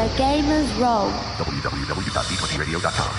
where gamers roll. www.d20radio.com.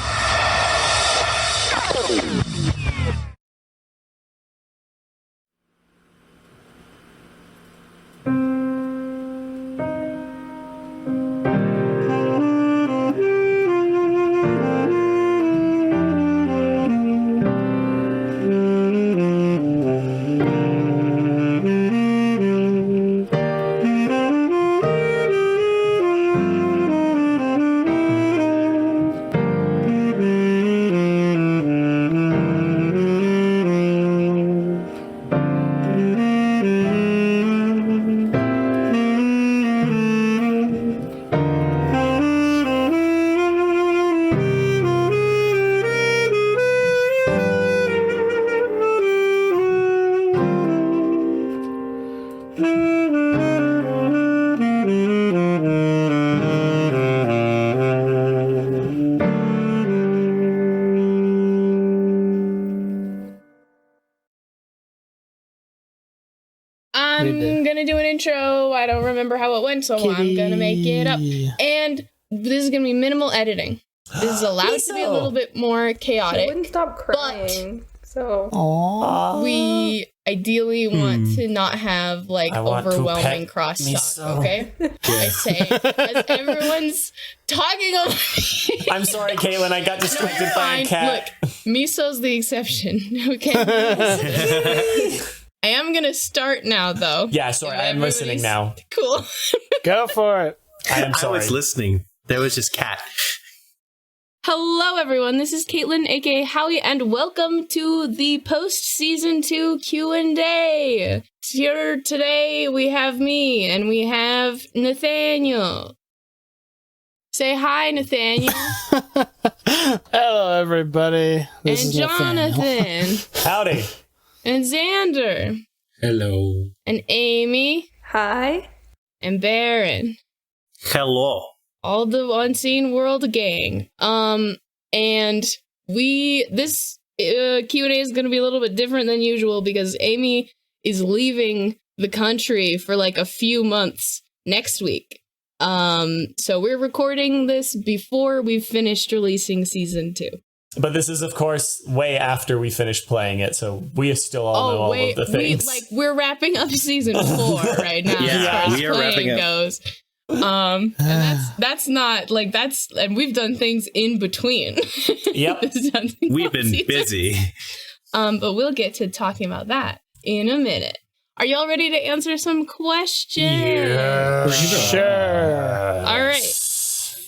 I'm gonna do an intro. I don't remember how it went, so I'm gonna make it up. And this is gonna be minimal editing. This is allowed to be a little bit more chaotic. I wouldn't stop crying. We ideally want to not have like overwhelming crosstalk. Okay, I say as everyone's talking over. I'm sorry, Caitlin. I got distracted by a cat. Look, Miso's the exception. Okay. I am gonna start now, though. Yeah, sorry, I am listening now. Cool. Go for it. I am sorry. I was listening. There was just cat. Hello, everyone. This is Caitlin, aka Howie, and welcome to the post-season 2 Q&A. Here today, we have me, and we have Nathaniel. Say hi, Nathaniel. Hello, everybody. This is Jonathan. Howdy. And Zander. Hello. And Aimee. Hi. And Baaron. Hello. All the Unseen World gang. And this Q&A is going to be a little bit different than usual because Aimee is leaving the country for like a few months next week. So we're recording this before we've finished releasing season 2. But this is, of course, way after we finished playing it, so we still all know all of the things. We're wrapping up season 4 right now. Yeah, as we are wrapping up. Goes. And that's not like and we've done things in between. Yep. We've been busy. But we'll get to talking about that in a minute. Are y'all ready to answer some questions? Yeah, sure. All right.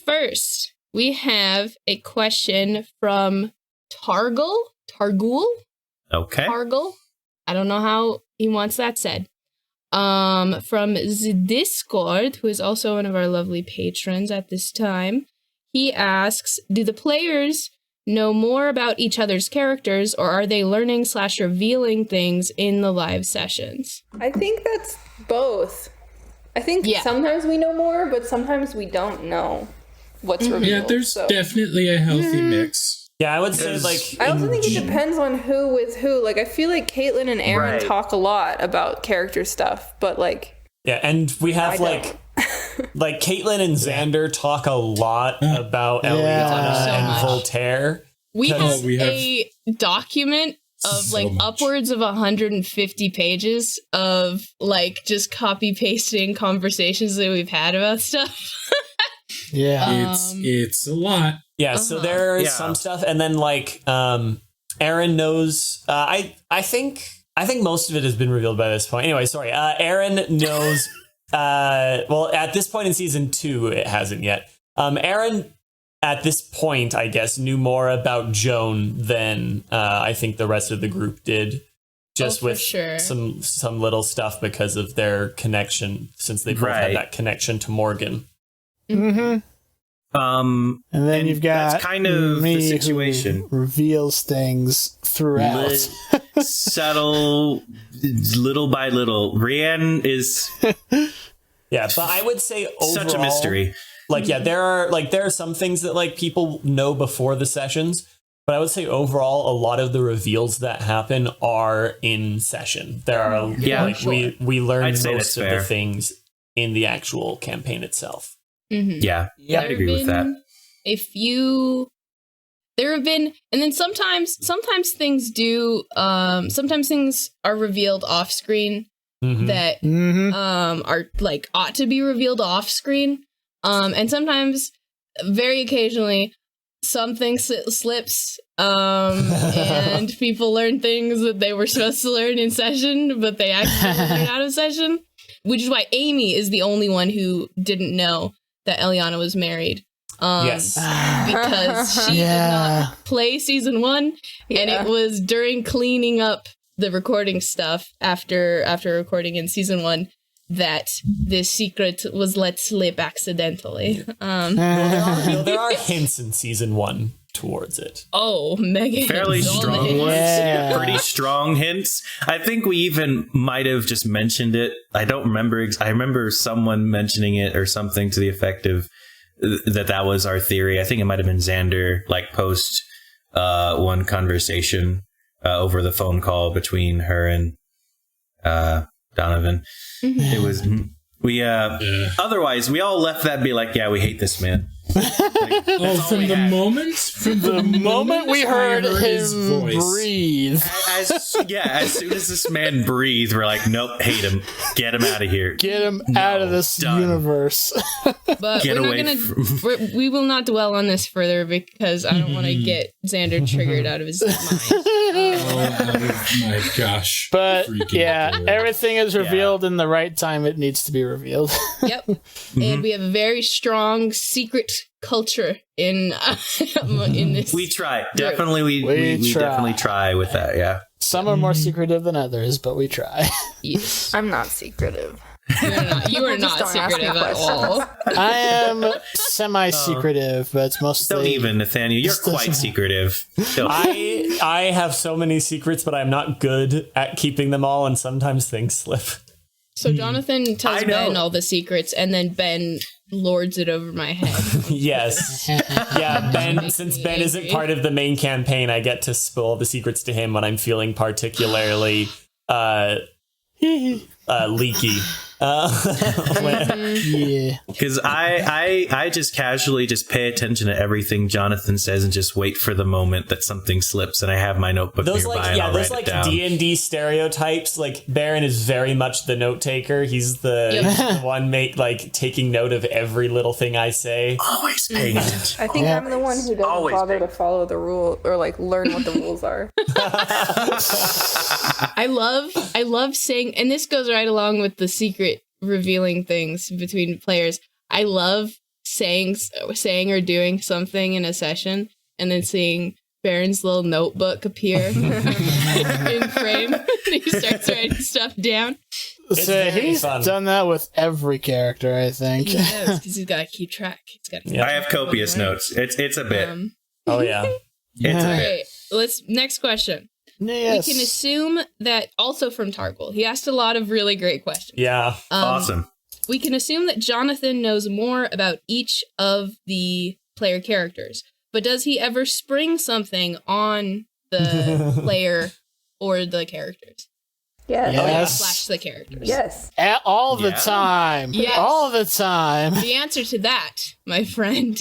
First, we have a question from Targul. Okay. Targul. I don't know how he wants that said. From the Discord, who is also one of our lovely patrons at this time. He asks, do the players know more about each other's characters, or are they learning / revealing things in the live sessions? I think that's both. I think sometimes we know more, but sometimes we don't know what's revealed. Yeah, there's definitely a healthy mix. Yeah, I would say, like... I also think it depends on who with who. Like, I feel like Caitlin and Aaron talk a lot about character stuff, but, like... Yeah, and we have, like Caitlin and Zander talk a lot about Elianna and Voltaire. We have a document of, like, upwards of 150 pages of, like, just copy-pasting conversations that we've had about stuff. Yeah. It's a lot. Yeah, so there's some stuff, and then like Aaron knows. I think most of it has been revealed by this point. Anyway, sorry. Aaron knows. Well, at this point in season 2, it hasn't yet. Aaron, at this point, I guess, knew more about Joan than I think the rest of the group did. Just with some little stuff because of their connection, since they both had that connection to Morgan. Mm-hmm. And then you've got that's kind of me, the situation. Who reveals things throughout. Subtle, little by little. Rian is but I would say overall, such a mystery. Like, there are some things that like people know before the sessions, but I would say overall a lot of the reveals that happen are in session. There are we learn most of the things in the actual campaign itself. Yeah, Yeah. I agree with that. A few. There have been, and then sometimes things do. Sometimes things are revealed off screen that are like ought to be revealed off screen. And sometimes, very occasionally, something slips. And people learn things that they were supposed to learn in session, but they actually learn out of session. Which is why Aimee is the only one who didn't know that Elianna was married. Yes. Because she did not play season 1, and it was during cleaning up the recording stuff after recording in season 1 that this secret was let slip accidentally. There are hints in season 1 towards it. Oh, mega Fairly hints, strong all ones. Yeah. Pretty strong hints. I think we even might have just mentioned it. I don't remember. I remember someone mentioning it or something to the effect of that was our theory. I think it might have been Zander, like post one conversation over the phone call between her and Donovan. It was otherwise we all left that be like, yeah, we hate this man. From the moment We I heard his him voice. breathe. As soon as this man breathed, we're like, nope, hate him, get him out of here. Get him out of this done. universe. But Get we're not away gonna. We will not dwell on this further because I don't want to get Zander triggered out of his mind. Oh my gosh. But Freaking yeah, adorable. everything is revealed in the right time it needs to be revealed. Yep, and we have a very strong secret culture in this. We try. Definitely, we try. definitely try with that. Yeah. Some are more secretive than others, but we try. Yes. I'm not secretive. You are not Just don't ask me secretive at all. I am semi-secretive, but it's mostly... Don't even, Nathaniel. You're Just quite doesn't- secretive. Don't. I have so many secrets, but I'm not good at keeping them all, and sometimes things slip. So Jonathan tells I know. Ben all the secrets, and then Ben lords it over my head. Yes. Yeah, Ben, since Ben isn't part of the main campaign, I get to spill the secrets to him when I'm feeling particularly leaky. Yeah. Because I just casually just pay attention to everything Jonathan says and just wait for the moment that something slips, and I have my notebook Those nearby like and I'll those write like it down. D&D stereotypes. Like Baaron is very much the note taker. He's the one taking note of every little thing I say. Always paying attention. I think I'm the one who doesn't Always bother to follow the rule or like learn what the rules are. I love saying, and this goes right along with the secret revealing things between players. I love saying or doing something in a session and then seeing Baron's little notebook appear in frame. He starts writing stuff down. It's So very he's fun. done that with every character, I think. He knows because he's got to keep track. He's got to. I have copious notes. It's a bit. Oh yeah. It's a All bit. right. Next question. Yes. We can assume that also from Tarkle. He asked a lot of really great questions. Yeah. Awesome. We can assume that Jonathan knows more about each of the player characters, but does he ever spring something on the player or the characters? Yes. Yes. Slash the characters. Yes. All the Yeah. time. Yes. All the time. The answer to that, my friend,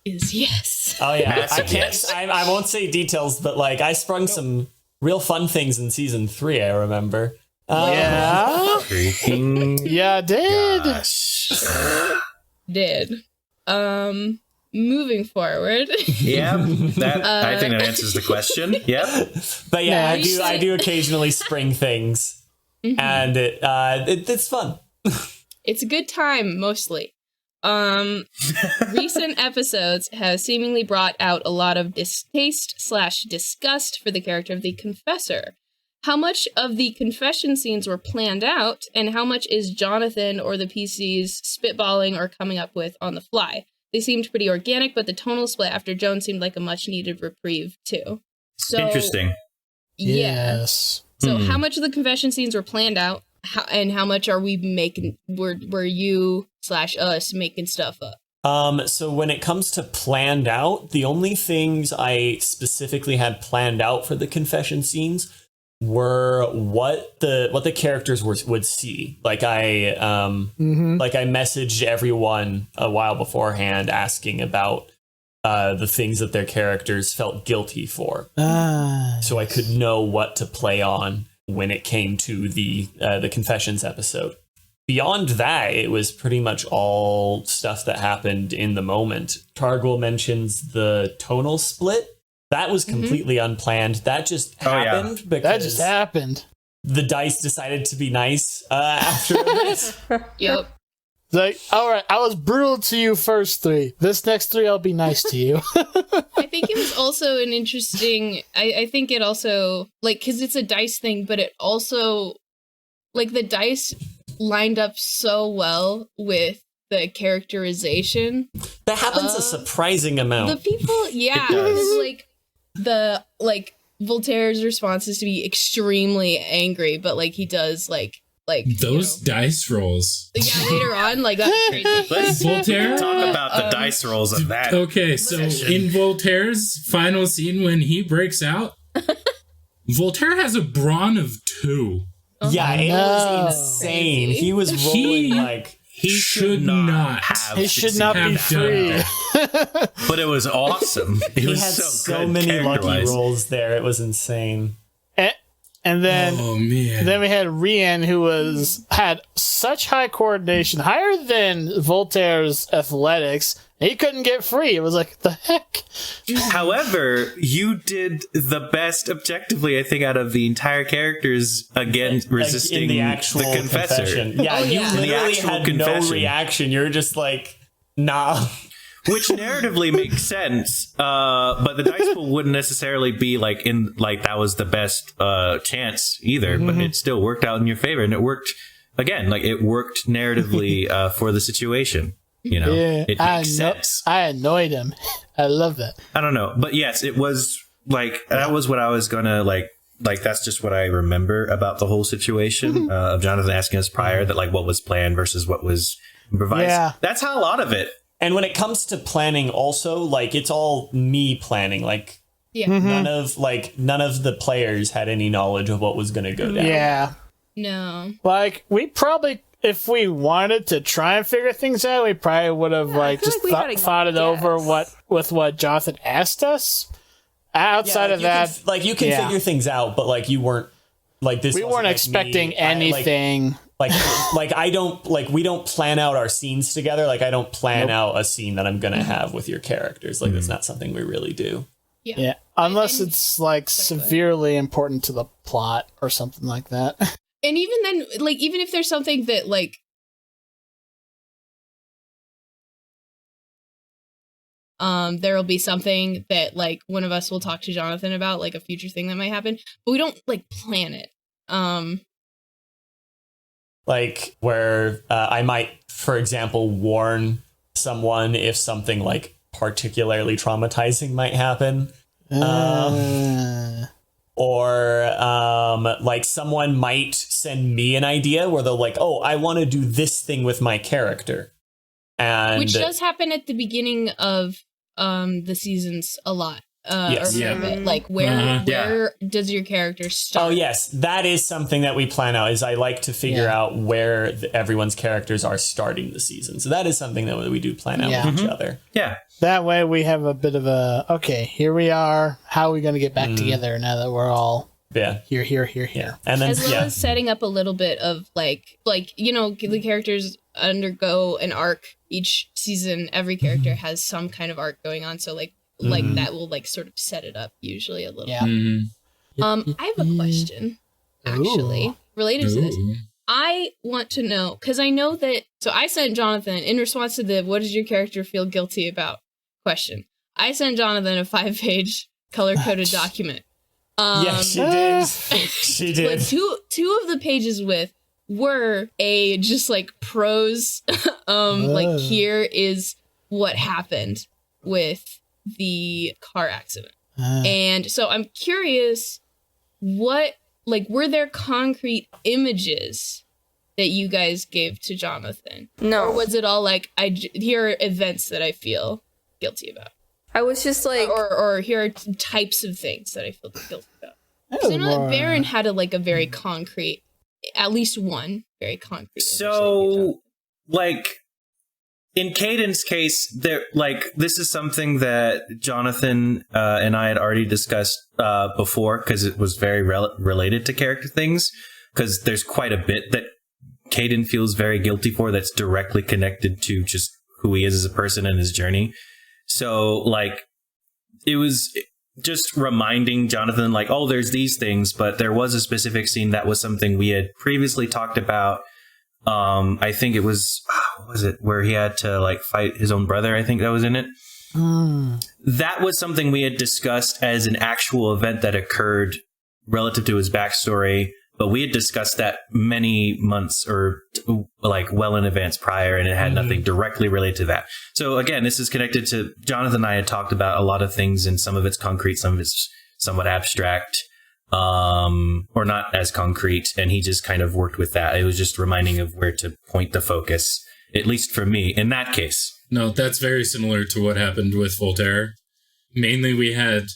is yes. Oh yeah. Massive I can't. yes. I won't say details, but like I sprung some real fun things in season 3. I remember. Yeah. Freaking Yeah, I did. gosh. Did. Moving forward. Yeah, I think that answers the question. Yep. But yeah, Nice. I do occasionally spring things, and it's fun. It's a good time, mostly. Recent episodes have seemingly brought out a lot of distaste / disgust for the character of the Confessor. How much of the confession scenes were planned out, and how much is Jonathan or the PCs spitballing or coming up with on the fly? They seemed pretty organic, but the tonal split after Joan seemed like a much-needed repreve, too. So, Interesting. Yeah. Yes. So how much of the confession scenes were planned out, and how much are we making, were you / us making stuff up? So when it comes to planned out, the only things I specifically had planned out for the confession scenes were what the characters would see. Like I messaged everyone a while beforehand asking about the things that their characters felt guilty for, so I could know what to play on when it came to the confessions episode. Beyond that, it was pretty much all stuff that happened in the moment. Targwell mentions the tonal split. That was completely unplanned. That just happened because that just happened. The dice decided to be nice after this. Yep. Like, all right, I was brutal to you first 3. This next 3, I'll be nice to you. I think it was also an interesting... I think it also... Like, because it's a dice thing, but it also... Like, the dice lined up so well with the characterization. That happens a surprising amount. The people... Yeah. Because, like, Voltaire's response is to be extremely angry, but, like, he does, like those dice rolls. Yeah, later on, like, that's crazy. Let's Voltaire? talk about the dice rolls of that. Okay, so in Voltaire's final scene when he breaks out, Voltaire has a brawn of 2. Yeah, it was insane. He was rolling like... He should not have. He should not be free. But it was awesome. He had so many lucky rolls there. It was insane. And then, then we had Rian, who had such high coordination, higher than Voltaire's athletics. He couldn't get free. It was like, the heck? However, you did the best objectively, I think, out of the entire characters against resisting the actual confessor. Confession. Yeah, you literally had no reaction. You're just like, nah. Which narratively makes sense, but the dice pool wouldn't necessarily be like that was the best chance either. But it still worked out in your favor, and it worked again. Like it worked narratively for the situation. You know, it makes sense. I annoyed him. I love that. I don't know, but yes, it was like that was what I was gonna like. That's just what I remember about the whole situation of Jonathan asking us prior that like what was planned versus what was improvised. Yeah. That's how a lot of it. And when it comes to planning also, like, it's all me planning. Like, none of the players had any knowledge of what was going to go down. Yeah. No. Like, we probably, if we wanted to try and figure things out, we probably would have, thought it over with what Jonathan asked us. Outside of that... you can figure things out, but, like, you weren't, like, this we weren't expecting anything... we don't plan out our scenes together. Like, I don't plan out a scene that I'm going to have with your characters. Like, that's not something we really do. Yeah. Unless it's, like, severely important to the plot or something like that. And even then, like, even if there's something that, like, there'll be something that, like, one of us will talk to Jonathan about, like, a future thing that might happen. But we don't, like, plan it. Like where I might, for example, warn someone if something like particularly traumatizing might happen. Or like someone might send me an idea where they're like, oh, I want to do this thing with my character. And which does happen at the beginning of the seasons a lot. Yes. Like where does your character start? Oh yes, that is something that we plan out. Is I like to figure out where everyone's characters are starting the season. So that is something that we do plan out with each other. Yeah, that way we have a bit of a here we are. How are we going to get back together now that we're all here, and then as well as setting up a little bit of like you know the characters undergo an arc each season. Every character has some kind of arc going on. So like that will like sort of set it up usually a little. Yeah. I have a question actually related to this. I want to know because I know that. So I sent Jonathan in response to the "What does your character feel guilty about?" question. I sent Jonathan a 5-page color-coded document. Yes, she did. She did. But two of the pages were just like prose. Like here is what happened with the car accident. And so I'm curious, what, like, were there concrete images that you guys gave to Jonathan? No. Or was it all like, here are events that I feel guilty about? I was just like... Or here are types of things that I feel guilty about. I know that Baaron had a very concrete, at least one very concrete. So, like, in Cayden's case, this is something that Jonathan and I had already discussed before, because it was very related to character things, because there's quite a bit that Cayden feels very guilty for that's directly connected to just who he is as a person and his journey. So, like, it was just reminding Jonathan, like, oh, there's these things, but there was a specific scene that was something we had previously talked about. I think it was, what was it, where he had to, like, fight his own brother, I think that was in it. That was something we had discussed as an actual event that occurred relative to his backstory, but we had discussed that many months or, like, well in advance prior, and it had nothing directly related to that. So, again, this is connected to, Jonathan and I had talked about a lot of things, and some of it's concrete, some of it's somewhat abstract. Or not as concrete, and he just kind of worked with that. It was just reminding of where to point the focus, at least for me, in that case. No, that's very similar to what happened with Voltaire. Mainly, we had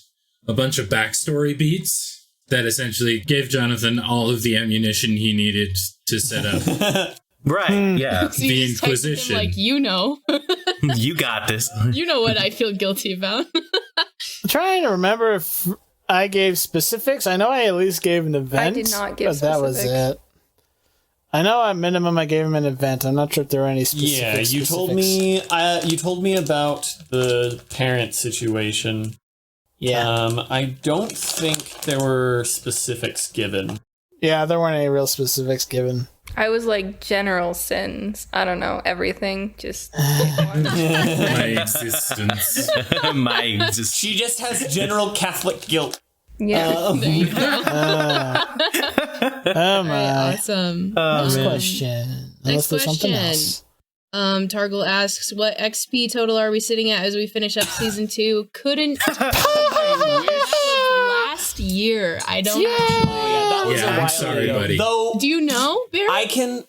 a bunch of backstory beats that essentially gave Jonathan all of the ammunition he needed to set up. Right, yeah. So the Inquisition. You got this. You know what I feel guilty about. I'm trying to remember if I gave specifics. I know I at least gave an event. I did not give but that was it. I know at minimum I gave him an event. I'm not sure if there were any specifics. Yeah, you told me about the parent situation. Yeah. I don't think there were specifics given. Yeah, there weren't any real specifics given. I was like general sins. I don't know, everything. Just My existence. My existence. She just has general Catholic guilt. yeah. There you go. Oh my. Awesome. Next question. Unless there's something else. Targle asks, what XP total are we sitting at as we finish up season 2? Couldn't last year. I don't That was a I'm while sorry, ago. buddy. Though Do you know, Barry? I can.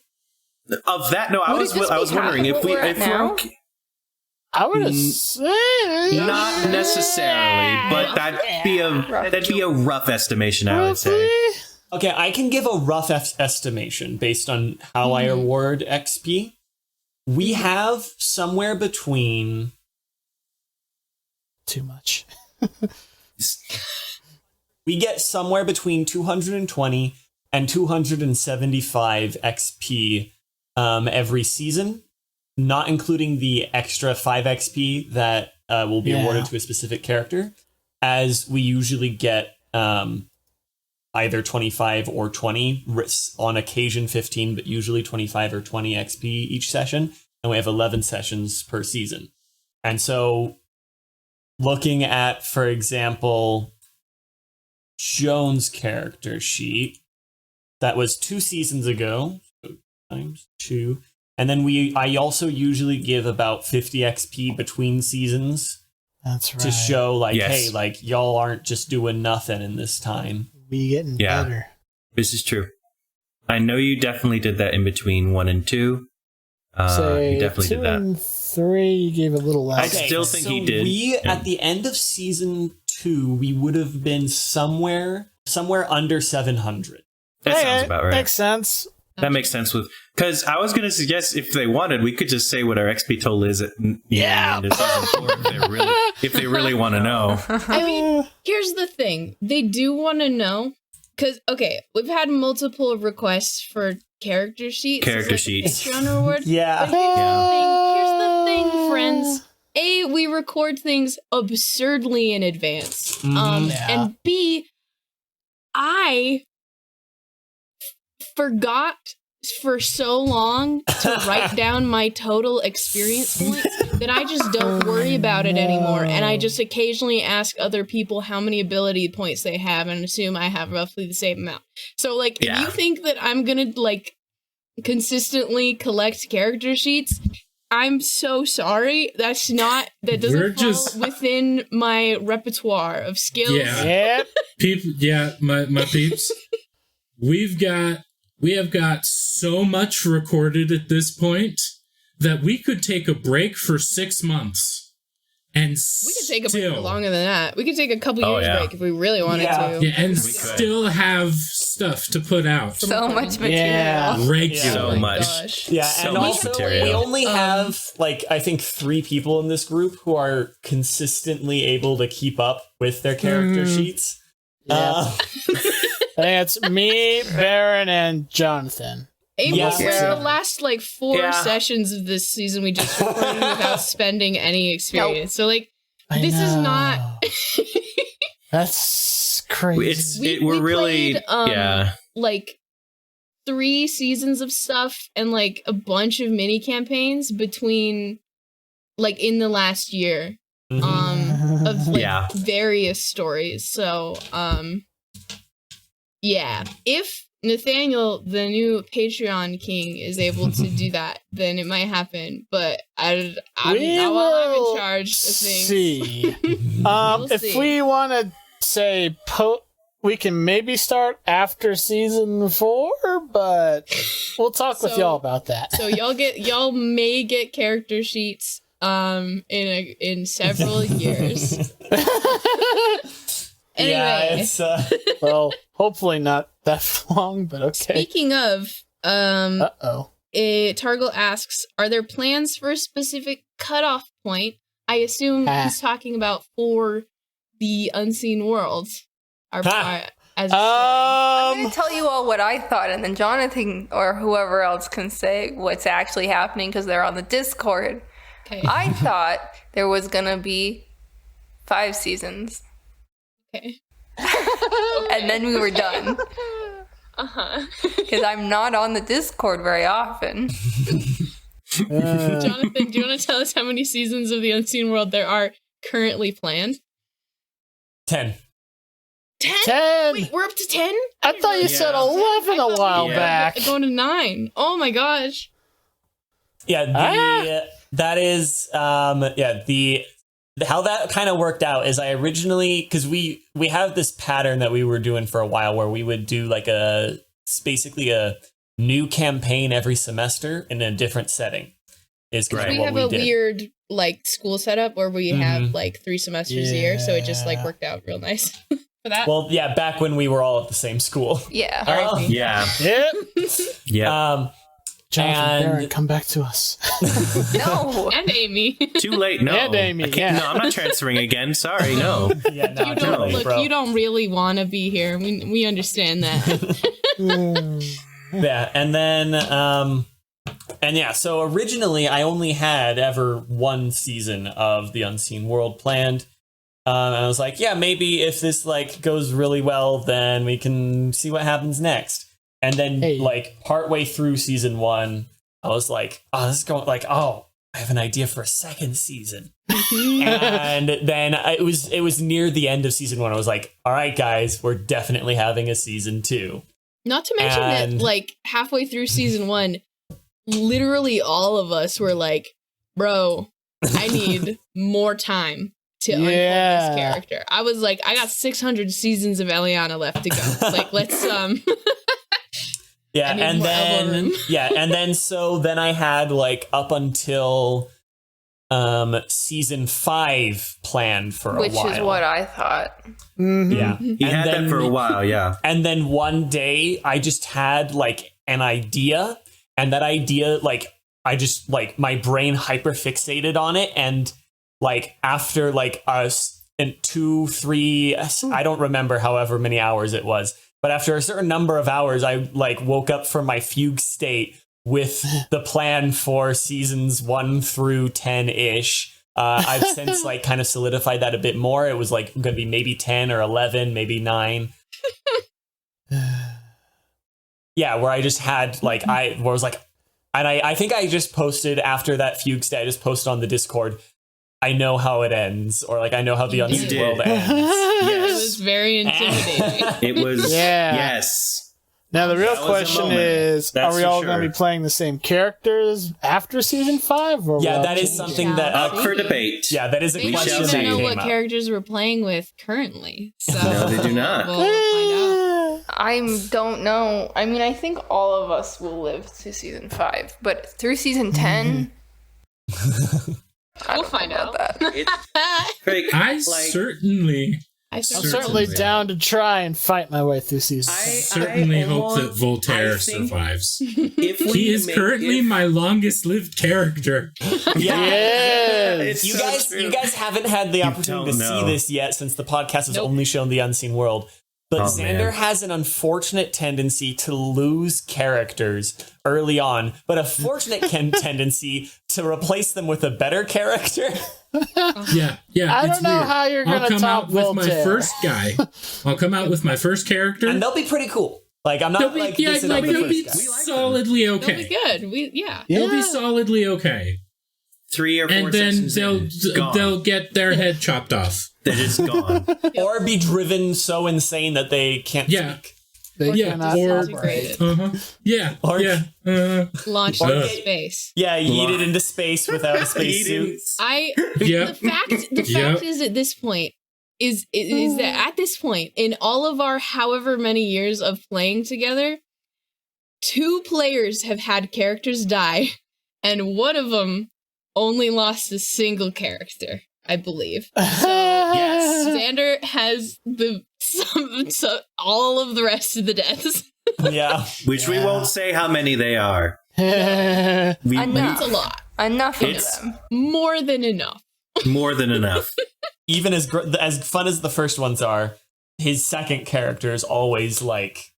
Of that, no, I was wondering if we're I would have said not necessarily, but that'd be a rough estimation, I would say. Okay, I can give a rough estimation based on how I award XP. We have somewhere between too much. We get somewhere between 220 and 275 XP every season, not including the extra 5 XP that will be awarded to a specific character, as we usually get either 25 or 20, on occasion 15, but usually 25 or 20 XP each session, and we have 11 sessions per season. And so looking at, for example, Joan's character sheet, that was 2 seasons ago, so times 2. And then I also usually give about 50 XP between seasons. That's right. To show, like, hey, like, y'all aren't just doing nothing in this time. We getting better. This is true. I know you definitely did that in between 1 and 2. You definitely did that. 2 and 3, you gave a little less. I still think he did. At the end of season 2, we would have been somewhere under 700. That sounds about right. Makes sense. That makes sense because I was going to suggest if they wanted, we could just say what our XP total is at end of season 4 if they really want to know. I mean, here's the thing. They do want to know because, okay, we've had multiple requests for character sheets. Patreon reward. Yeah. But here's the thing, friends. A, we record things absurdly in advance. And B, I forgot for so long to write down my total experience points that I just don't worry about it anymore. And I just occasionally ask other people how many ability points they have and assume I have roughly the same amount. So, like, if you think that I'm gonna, like, consistently collect character sheets, I'm so sorry. That doesn't fall within my repertoire of skills. Yeah. My peeps. We have got so much recorded at this point that we could take a break for 6 months And we could take a break longer than that. We could take a couple years break if we really wanted to. Yeah, and still have stuff to put out. So much material. Yeah. Regularly. So much. Yeah, so and much also material. we only have I think 3 people in this group who are consistently able to keep up with their character sheets. Yeah. I think it's me, Baaron, and Jonathan. Aimee, for the last 4 sessions of this season, we just recorded without spending any experience. Nope. So this is not. That's crazy. We really played, 3 seasons of stuff and a bunch of mini campaigns between in the last year of various stories. So if Nathaniel, the new Patreon king, is able to do that, then it might happen. But I'm not in charge of things. See. If we want to say we can maybe start after season 4, but we'll talk with y'all about that. So y'all may get character sheets in several years. Anyway, well, hopefully not that long, but okay. Speaking of, Targle asks, are there plans for a specific cutoff point? I assume he's talking about for the Unseen Worlds. I'm going to tell you all what I thought, and then Jonathan or whoever else can say what's actually happening because they're on the Discord. Okay. I thought there was going to be 5 seasons. Okay. And then we were done. Because I'm not on the Discord very often. Jonathan, do you want to tell us how many seasons of the Unseen World there are currently planned? 10. 10? Wait, we're up to 10? I thought you said 11 a while back. Going to 9. Oh my gosh. Yeah, that is how that kind of worked out is I originally, because we have this pattern that we were doing for a while where we would do basically a new campaign every semester in a different setting. Is right. We have a weird school setup where we have 3 semesters a year, so it just worked out real nice for that. Well, yeah, back when we were all at the same school. Yeah. Yeah. Yeah. Jonathan, Baaron, come back to us. No. And Aimee. Too late. No. And Aimee. No, I'm not transferring again. Sorry. No. You don't really want to be here. We understand that. Yeah. And then, so originally I only had ever 1 season of the Unseen World planned. And I was like, maybe if this goes really well, then we can see what happens next. And then, partway through season 1, I was like, oh, this is going, I have an idea for a 2nd season. And then it was near the end of season 1. I was like, all right, guys, we're definitely having a season 2. Not to mention that, halfway through season 1, literally all of us were like, bro, I need more time to unfold this character. I was like, I got 600 seasons of Elianna left to go. Let's, Yeah, and then so then I had up until season 5 planned for a while. Which is what I thought. Mm-hmm. Yeah. He had that for a while, yeah. And then one day I just had an idea, and that idea I just my brain hyperfixated on it, and after us in 2, 3 I don't remember however many hours it was. But after a certain number of hours, I woke up from my fugue state with the plan for seasons 1 through 10-ish. I've since kind of solidified that a bit more. It was going to be maybe 10 or 11, maybe 9. Yeah, where I just had I think I just posted after that fugue state. I just posted on the Discord, I know how it ends, or I know how the Unseen World ends. Yes. It was very intimidating. It was, yes. Now the real question is, are we all going to be playing the same characters after season 5? Or that is something that up for debate. Yeah, that is a question. They don't even know what characters we're playing with currently. So no, they do not. We'll find out. I don't know. I mean, I think all of us will live to season 5, but through season 10. We'll find out that. I'm certainly down to try and fight my way through season. I certainly hope that Voltaire survives. He is currently my longest-lived character. Yes. You guys haven't had the opportunity to see this yet, since the podcast has only shown the Unseen World. But Zander has an unfortunate tendency to lose characters early on, but a fortunate tendency to replace them with a better character. Yeah. I don't know how you're going to top Voltaire. I'll come out with my first guy. I'll come out with my first character. And they'll be pretty cool. Like, I'm not they'll be solidly okay. They'll be good. They'll be solidly okay. 3 or 4 and then seasons they'll get their head chopped off. They're just gone. Or be driven so insane that they can't speak. Launched into space. Yeah, yeeted into space without a spacesuit. The fact is, at this point, is that at this point, in all of our however many years of playing together, 2 players have had characters die, and one of them only lost a single character, I believe. Yes. Zander has all of the rest of the deaths. Which we won't say how many they are. It's a lot. Enough of them. More than enough. More than enough. Even as fun as the first ones are, his second character is always like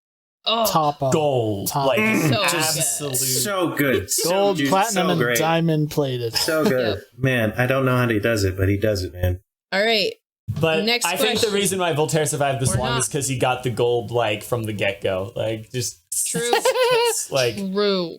top gold. Top. Absolute. So good. Gold, platinum, and diamond plated. So good. Man, I don't know how he does it, but he does it, man. All right. But I think the reason why Voltaire survived this long is because he got the gold from the get-go. Just true. True.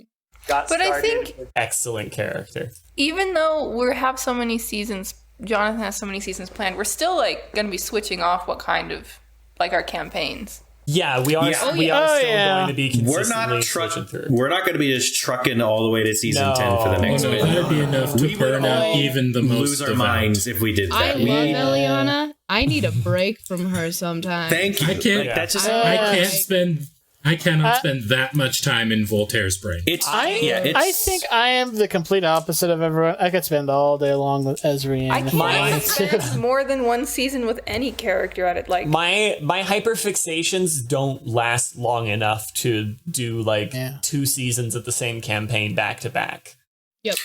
But I think excellent character. Even though we have so many seasons, Jonathan has so many seasons planned, we're still going to be switching off what kind of our campaigns. Yeah, we are. Still going to be consistently switching through. We're not going to be just trucking all the way to season 10 for the next one. That'd be enough to burn out even the most. Lose our minds if we did that. I love Elianna. I need a break from her sometimes. Thank you. I cannot spend that much time in Voltaire's brain. I think I am the complete opposite of everyone. I could spend all day long as Rian. I can't spend more than one season with any character at it. My hyperfixations don't last long enough to do 2 seasons of the same campaign back to back. Yep.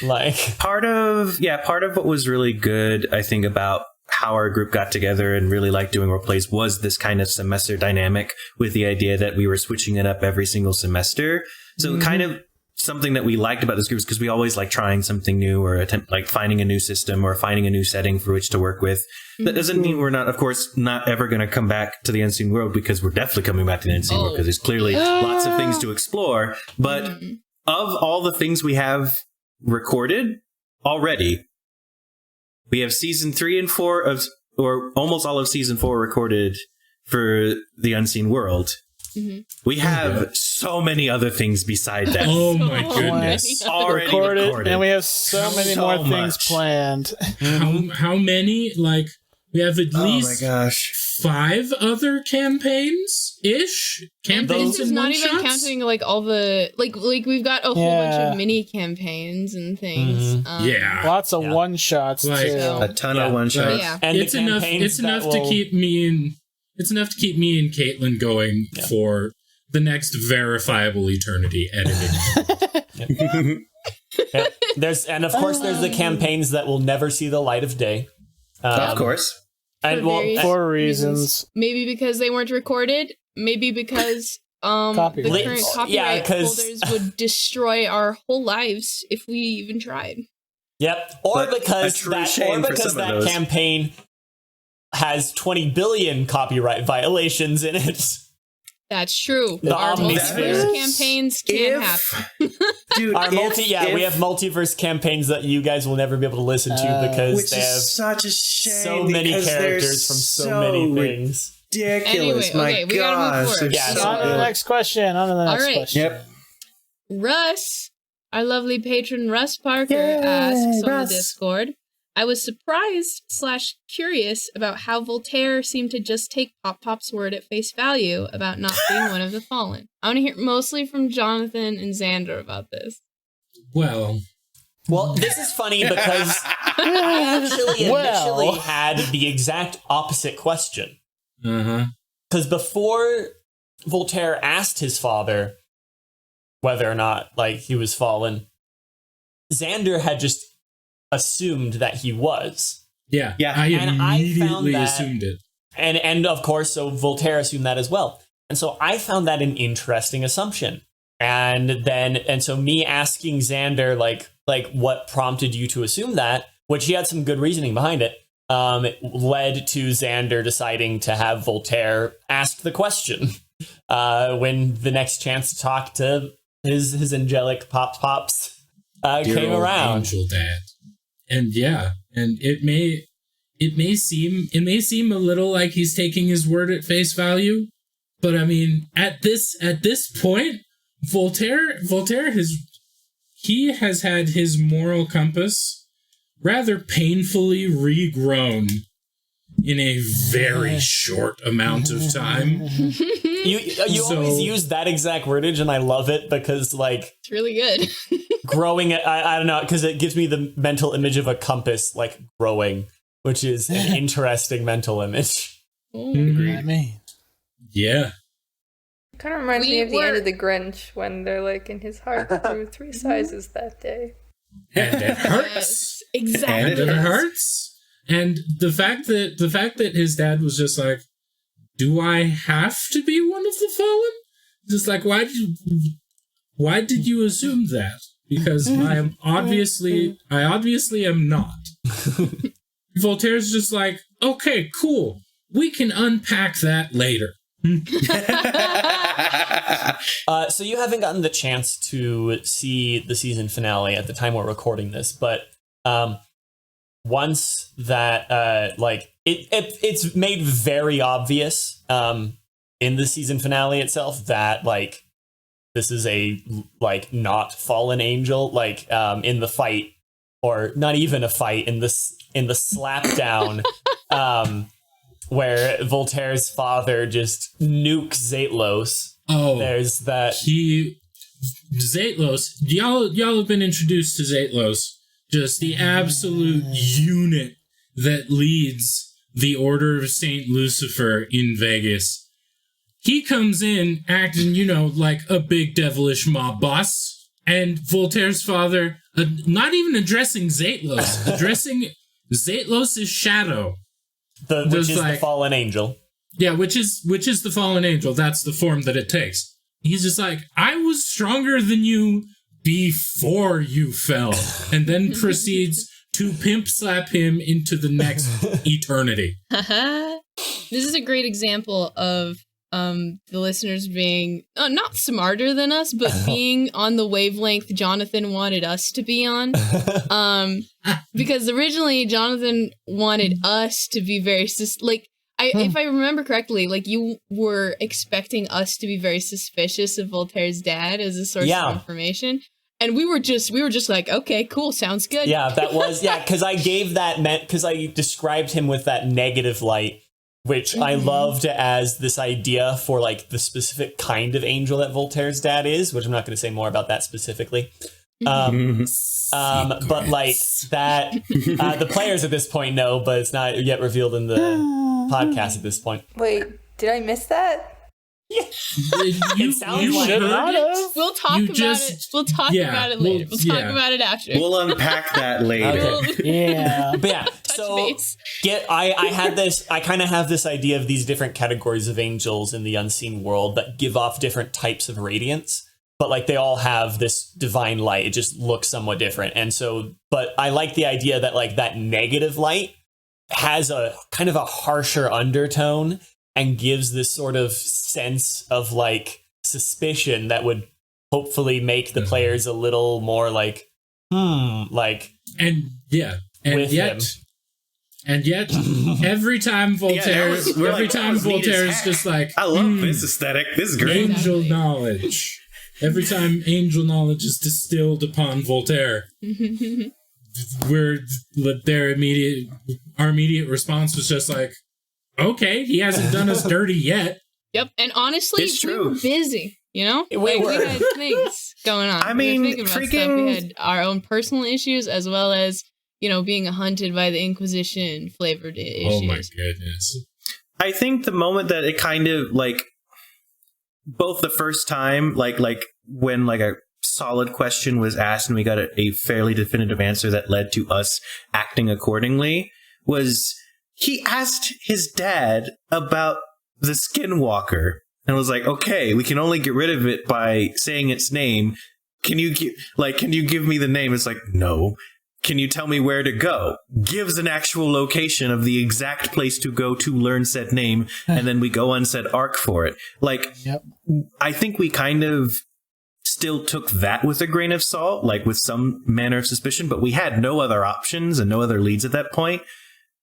Part of what was really good, I think, about how our group got together and really liked doing role plays was this kind of semester dynamic with the idea that we were switching it up every single semester. So kind of something that we liked about this group is because we always like trying something new or finding a new system or finding a new setting for which to work with. That doesn't mean we're not, of course, not ever going to come back to the Unseen World, because we're definitely coming back to the Unseen World because there's clearly lots of things to explore. But of all the things we have recorded already, we have season 3 and 4 or almost all of season 4 recorded for the Unseen World. We have so many other things beside that. Oh my goodness! Already recorded, and we have so many more things planned. How many? We have at least 5 other campaigns ish. Campaigns is not even counting all the we've got a whole bunch of mini campaigns and things. Lots of one shots too. A ton of one shots. And it's enough. It's enough to keep me and Caitlin going for the next verifiable eternity editing. There's the campaigns that will never see the light of day. Of course. And for reasons. Maybe because they weren't recorded. Maybe because the current copyright holders would destroy our whole lives if we even tried. Yep. Or because that campaign has 20 billion copyright violations in it. That's true. Our multiverse campaigns can't happen. Dude, we have multiverse campaigns that you guys will never be able to listen to because they have such a shame, so many characters from so many things. Ridiculous. Anyway, we gotta move forward. On to the next question. Question. Yep. Russ, our lovely patron Russ Parker asks on the Discord, I was surprised/curious about how Voltaire seemed to just take Pop's word at face value about not being one of the fallen. I want to hear mostly from Jonathan and Zander about this. Well, Well, this is funny because I actually initially had the exact opposite question. Because before Voltaire asked his father whether or not like he was fallen, Zander had just assumed that he was. Yeah. I immediately assumed it. And of course, so Voltaire assumed that as well. And so I found that an interesting assumption. And so me asking Zander, like what prompted you to assume that, which he had some good reasoning behind it, led to Zander deciding to have Voltaire ask the question when the next chance to talk to his angelic pops came around. Angel dad. And and it may seem a little like he's taking his word at face value, but I mean at this point, Voltaire has had his moral compass rather painfully regrown in a very short amount of time. You always use that exact wordage, and I love it because, like, it's really good. Growing, I don't know, because it gives me the mental image of a compass, like, growing, which is an interesting mental image. Yeah. Kind of reminds me of the end of the Grinch when they're like, and his heart grew 3 sizes that day. And it hurts. Yes, exactly. And it hurts. And the fact that his dad was just like, do I have to be one of the fallen? Just like, why did you assume that? Because I obviously am not. Voltaire's just like, okay, cool. We can unpack that later. So you haven't gotten the chance to see the season finale at the time we're recording this, but once that it's made very obvious in the season finale itself that like this is a like not fallen angel, like in the fight, or not even a fight, in the slap down where Voltaire's father just nukes Zaitlos. Oh, there's that. Zaitlos. Y'all have been introduced to Zaitlos, just the absolute unit that leads the Order of Saint Lucifer in Vegas. He comes in acting, like a big devilish mob boss, and Voltaire's father, not even addressing Zaitlos, addressing Zaitlos' shadow. Which is the fallen angel. Yeah, which is the fallen angel. That's the form that it takes. He's just like, I was stronger than you before you fell, and then proceeds to pimp slap him into the next eternity. This is a great example of the listeners being not smarter than us, but being on the wavelength Jonathan wanted us to be on. Because originally Jonathan wanted us to be very if I remember correctly, like you were expecting us to be very suspicious of Voltaire's dad as a source of information. And we were just like, okay, cool, sounds good. Yeah, that was because I described him with that negative light, which I loved as this idea for like the specific kind of angel that Voltaire's dad is, which I'm not going to say more about that specifically. But like that, the players at this point know, but it's not yet revealed in the podcast at this point. Wait, did I miss that? Yeah. You should not have. We'll talk about it. We'll talk about it later. We'll talk about it after. We'll unpack that later. Okay. But yeah. So I kind of have this idea of these different categories of angels in the unseen world that give off different types of radiance, but like they all have this divine light. It just looks somewhat different. And so, but I like the idea that like that negative light has a kind of a harsher undertone and gives this sort of sense of like suspicion that would hopefully make the players a little more like, like, and yet, every time Voltaire, Voltaire's just like, I love this aesthetic. This is great. Angel knowledge. Every time angel knowledge is distilled upon Voltaire, our immediate response was just like, okay, he hasn't done us dirty yet. Yep, and honestly, we were busy. You know, We had things going on. I mean, we were thinking about stuff. We had our own personal issues as well as, you know, being hunted by the Inquisition flavored issues. Oh my goodness. I think the moment that it kind of like both the first time, like when like a solid question was asked and we got a fairly definitive answer that led to us acting accordingly, was he asked his dad about the Skinwalker and was like, okay, we can only get rid of it by saying its name. Can you give me the name? It's like, no. Can you tell me where to go? Gives an actual location of the exact place to go to learn said name, and then we go on said arc for it. Like, yep. I think we kind of still took that with a grain of salt, like with some manner of suspicion, but we had no other options and no other leads at that point.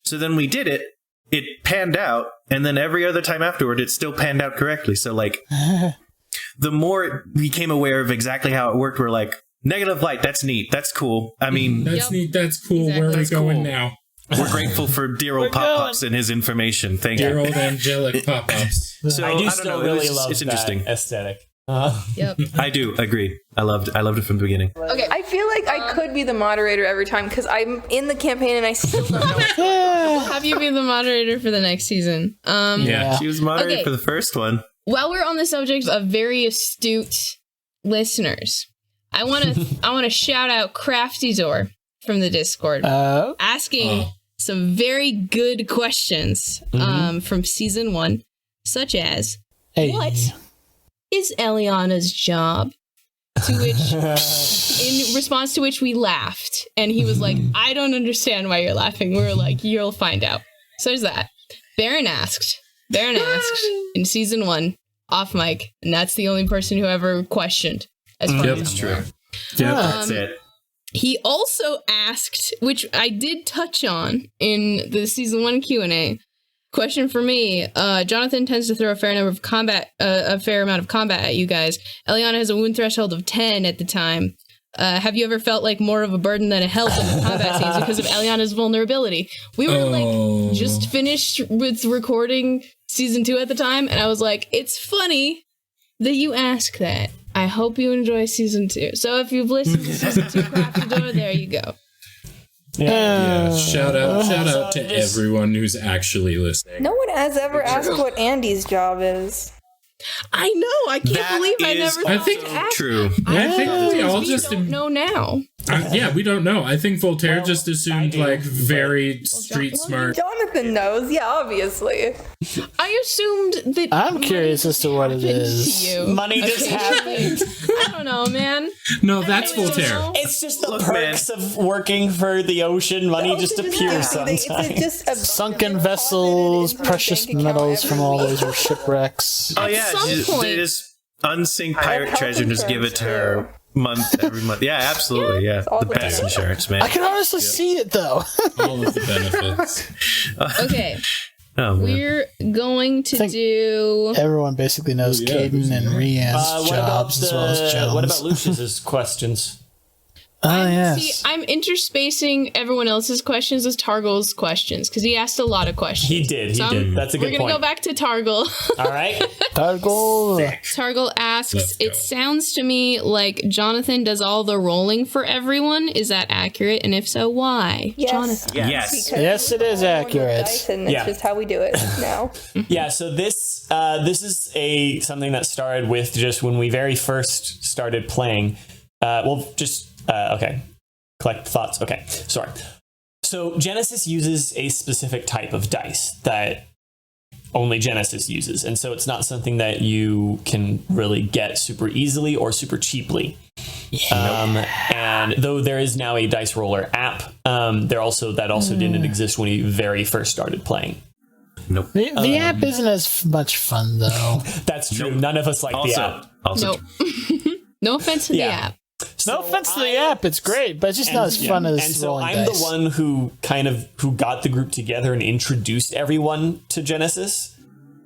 So then we did it, it panned out, and then every other time afterward, it still panned out correctly. So, like, the more we became aware of exactly how it worked, we're like, negative light, that's neat, that's cool. I mean, that's neat, that's cool. Exactly. Where are we going now? We're grateful for dear old Pop-Pops and his information. Thank you. Dear old angelic Pop-Pops. So I do still really love that interesting aesthetic. Yep. I do agree. I loved it from the beginning. Okay, I feel like I could be the moderator every time because I'm in the campaign and I still don't know. We'll have you be the moderator for the next season. Yeah, she was moderator for the first one. While we're on the subject of very astute listeners, I want to shout out CraftyZor from the Discord, asking some very good questions from season 1, such as what is Elianna's job? To which, in response to which, we laughed, and he was like, "I don't understand why you're laughing." We were like, "You'll find out." So there's that. Baaron asked in season 1 off mic, and that's the only person who ever questioned. As far as true. Yeah, that's it. He also asked, which I did touch on in the season 1 Q&A. Question for me: Jonathan tends to throw a fair amount of combat at you guys. Elianna has a wound threshold of 10 at the time. Have you ever felt like more of a burden than a help in the combat scenes because of Elianna's vulnerability? We were just finished with recording season 2 at the time, and I was like, it's funny that you ask that. I hope you enjoy season 2. So if you've listened to season 2 CraftyZor, there you go. Yeah. Shout out to everyone who's actually listening. No one has ever asked what Andi's job is. I know. I can't believe I never thought to ask. True. I think we all just don't know now. We don't know. I think Voltaire just assumed very street smart. Jonathan knows, yeah, obviously. I assumed that. I'm curious as to what it is. Money just happened. I don't know, man. No, that's Voltaire. It's just the perks of working for the ocean. Money just appears sometimes. Sunken vessels, precious metals from all those shipwrecks. Oh yeah, they just unsink pirate treasure and just give it to her. Every month. Yeah, absolutely. Yeah. The best insurance, man. I can honestly see it, though. All of the benefits. Okay. We're going to do... Everyone basically knows Cayden and Rian's jobs as well as Joan's. What about Lucius's questions? See, I'm interspacing everyone else's questions as Targle's questions, because he asked a lot of questions. He did. That's a good point. We're going to go back to Targle. All right. Targle asks, it sounds to me like Jonathan does all the rolling for everyone. Is that accurate? And if so, why? Yes. Jonathan. Yes, it is accurate. And it's just how we do it now. Yeah, so this is something that started with just when we very first started playing. Okay. Collect thoughts. Okay. Sorry. So Genesys uses a specific type of dice that only Genesys uses. And so it's not something that you can really get super easily or super cheaply. And though there is now a dice roller app, that also didn't exist when we very first started playing. Nope. The app isn't as much fun, though. That's true. None of us like the app. Nope. No offense to the app. No offense to the app, it's great, but it's just not as fun as rolling dice. I'm the one who got the group together and introduced everyone to Genesys.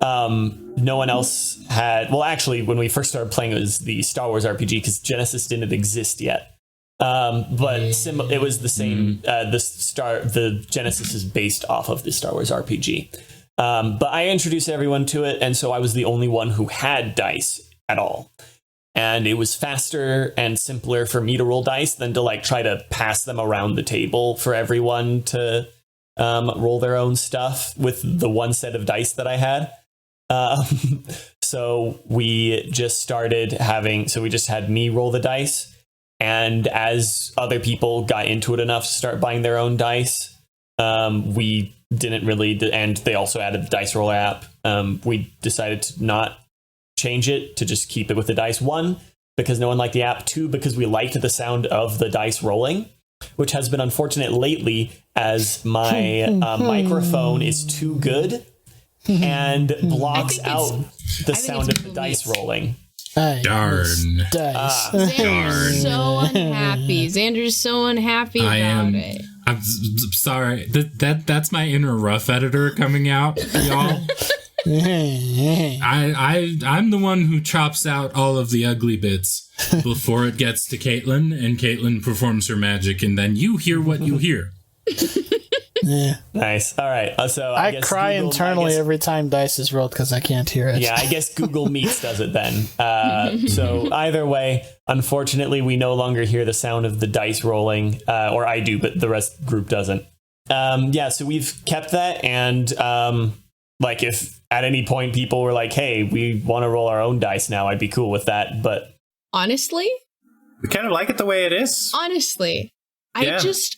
No one else had. Well, actually, when we first started playing, it was the Star Wars RPG because Genesys didn't exist yet. But it was the same. The Genesys is based off of the Star Wars RPG. But I introduced everyone to it, and so I was the only one who had dice at all. and it was faster and simpler for me to roll dice than to like try to pass them around the table for everyone to roll their own stuff with the one set of dice that I had. So we just we just had me roll the dice. And as other people got into it enough to start buying their own dice, we didn't really, and they also added the dice roller app. We decided to not change it, to just keep it with the dice. 1, because no one liked the app. 2, because we liked the sound of the dice rolling, which has been unfortunate lately as my microphone is too good and blocks out the sound of the dice rolling. Darn. Xander's so unhappy. Xander's so unhappy about it. I'm sorry. That's my inner rough editor coming out, y'all. I'm the one who chops out all of the ugly bits before it gets to Caitlin, and Caitlin performs her magic, and then you hear what you hear. Yeah. Nice. All right. So I guess cry internally every time dice is rolled because I can't hear it. Yeah, I guess Google Meets does it then. So either way, unfortunately, we no longer hear the sound of the dice rolling, or I do, but the rest of the group doesn't. So we've kept that, and like if at any point people were like, "Hey, we want to roll our own dice now," I'd be cool with that. But honestly, we kind of like it the way it is. Honestly, I just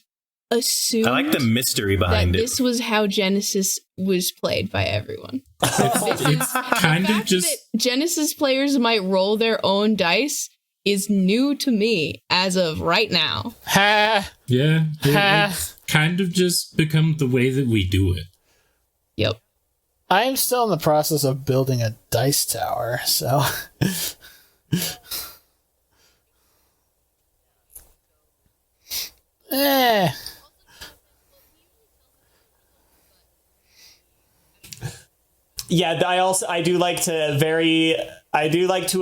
assumed I like the mystery behind it. This was how Genesys was played by everyone. It's kind of just that Genesys players might roll their own dice is new to me as of right now. It's kind of just become the way that we do it. Yep. I'm still in the process of building a dice tower, so Yeah, I do like to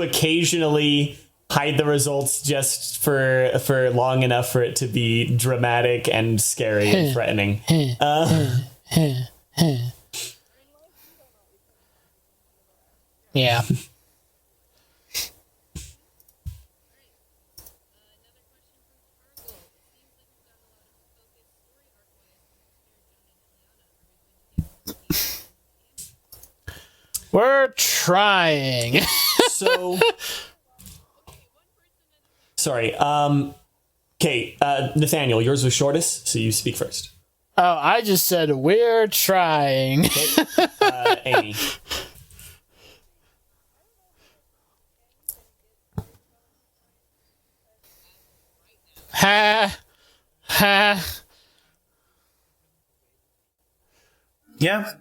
occasionally hide the results just for long enough for it to be dramatic and scary and threatening. Yeah. We're trying. So, sorry. Okay, Nathaniel, yours was shortest, so you speak first. Oh, I just said we're trying. Okay. Aimee. Yeah.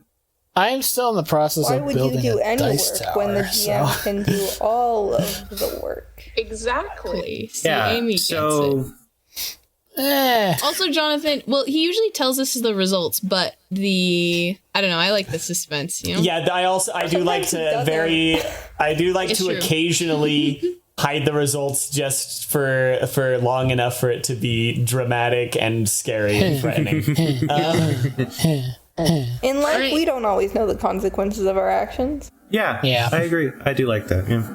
I'm still in the process of building a dice tower. Why would you do any work when the GM can do all of the work? Exactly. See, Yeah. Aimee gets it. Also, Jonathan, well, he usually tells us the results, but I don't know, I like the suspense, you know? Yeah, I do like to occasionally hide the results just for long enough for it to be dramatic and scary and threatening. In life, we don't always know the consequences of our actions. Yeah, I agree. I do like that. Yeah.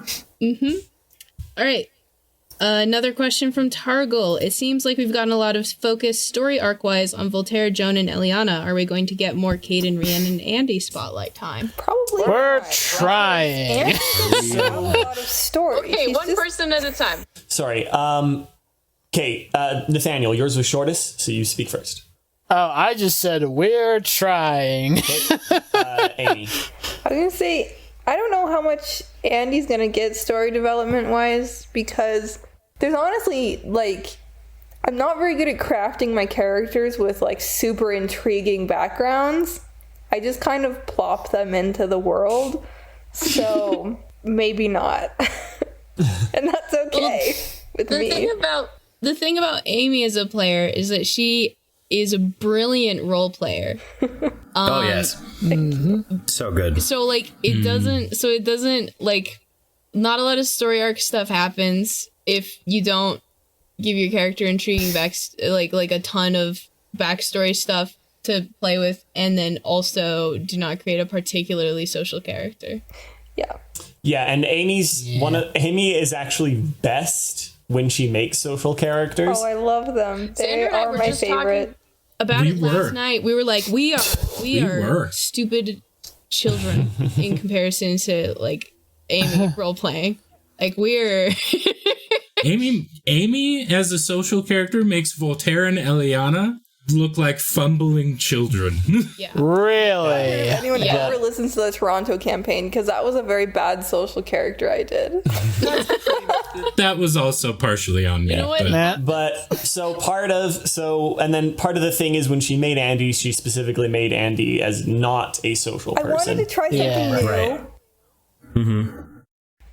All right. Another question from Targul. It seems like we've gotten a lot of focus story arc-wise on Voltaire, Joan, and Elianna. Are we going to get more Cayden, Rian, and Andi spotlight time? Probably. We're trying. A lot of stories. Okay, one person at a time. Sorry. Okay, Nathaniel, yours was shortest, so you speak first. Oh, I just said we're trying. Okay. Aimee. I was going to say, I don't know how much Andi's going to get story development-wise, because there's honestly, I'm not very good at crafting my characters with, super intriguing backgrounds. I just kind of plop them into the world, so maybe not. And that's okay with me. The thing about Aimee as a player is that she is a brilliant role player. Oh yes. So good. So it doesn't not a lot of story arc stuff happens if you don't give your character intriguing a ton of backstory stuff to play with, and then also do not create a particularly social character. Yeah. Yeah, and Aimee is actually best when she makes social characters. Oh, I love them. They Zander and I are were my just favorite. About We it were. last night. We were like, we are stupid children in comparison to like Aimee role playing. Like we're Aimee as a social character makes Voltaire and Elianna look like fumbling children. yeah. Really? If anyone ever listens to the Toronto campaign, because that was a very bad social character I did. That was also partially on me. You know what? but- And then part of the thing is when she made Andi, she specifically made Andi as not a social I person. wanted to try something new. Right.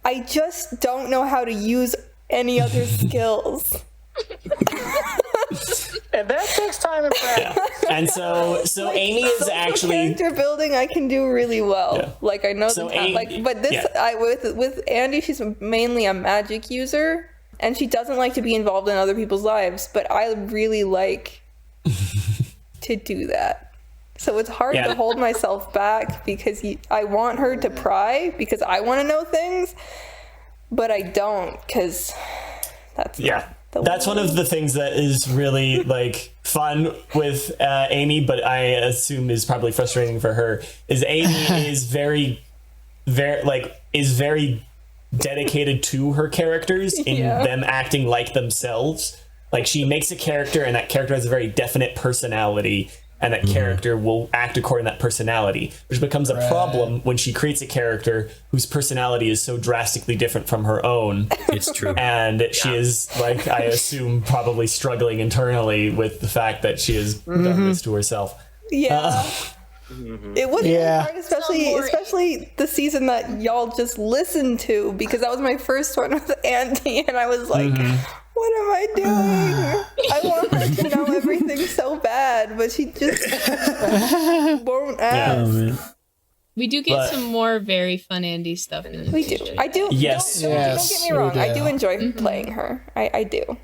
I just don't know how to use any other skills. And that takes time and practice. And so Aimee is Social actually character building I can do really well. Yeah. Like I know So but this with Andi, she's mainly a magic user, and she doesn't like to be involved in other people's lives. But I really like to do that. So it's hard to hold myself back because I want her to pry because I want to know things, but I don't because that's That's one of the things that is really like fun with Aimee, but I assume is probably frustrating for her. Is Aimee is very dedicated to her characters in them acting like themselves. Like she makes a character, and that character has a very definite personality, and that character will act according to that personality, which becomes a problem when she creates a character whose personality is so drastically different from her own. It's true. And she is, like, I assume, probably struggling internally with the fact that she has done this to herself. Yeah. It was really hard, Some more- especially the season that y'all just listened to, because that was my first one with Andi, and I was like, what am I doing? I want her to know everything so bad, but she just won't ask. We do get some more very fun Andi stuff in the We do. future. I do. Yes. Don't get me wrong. we I do. do enjoy playing her. I do.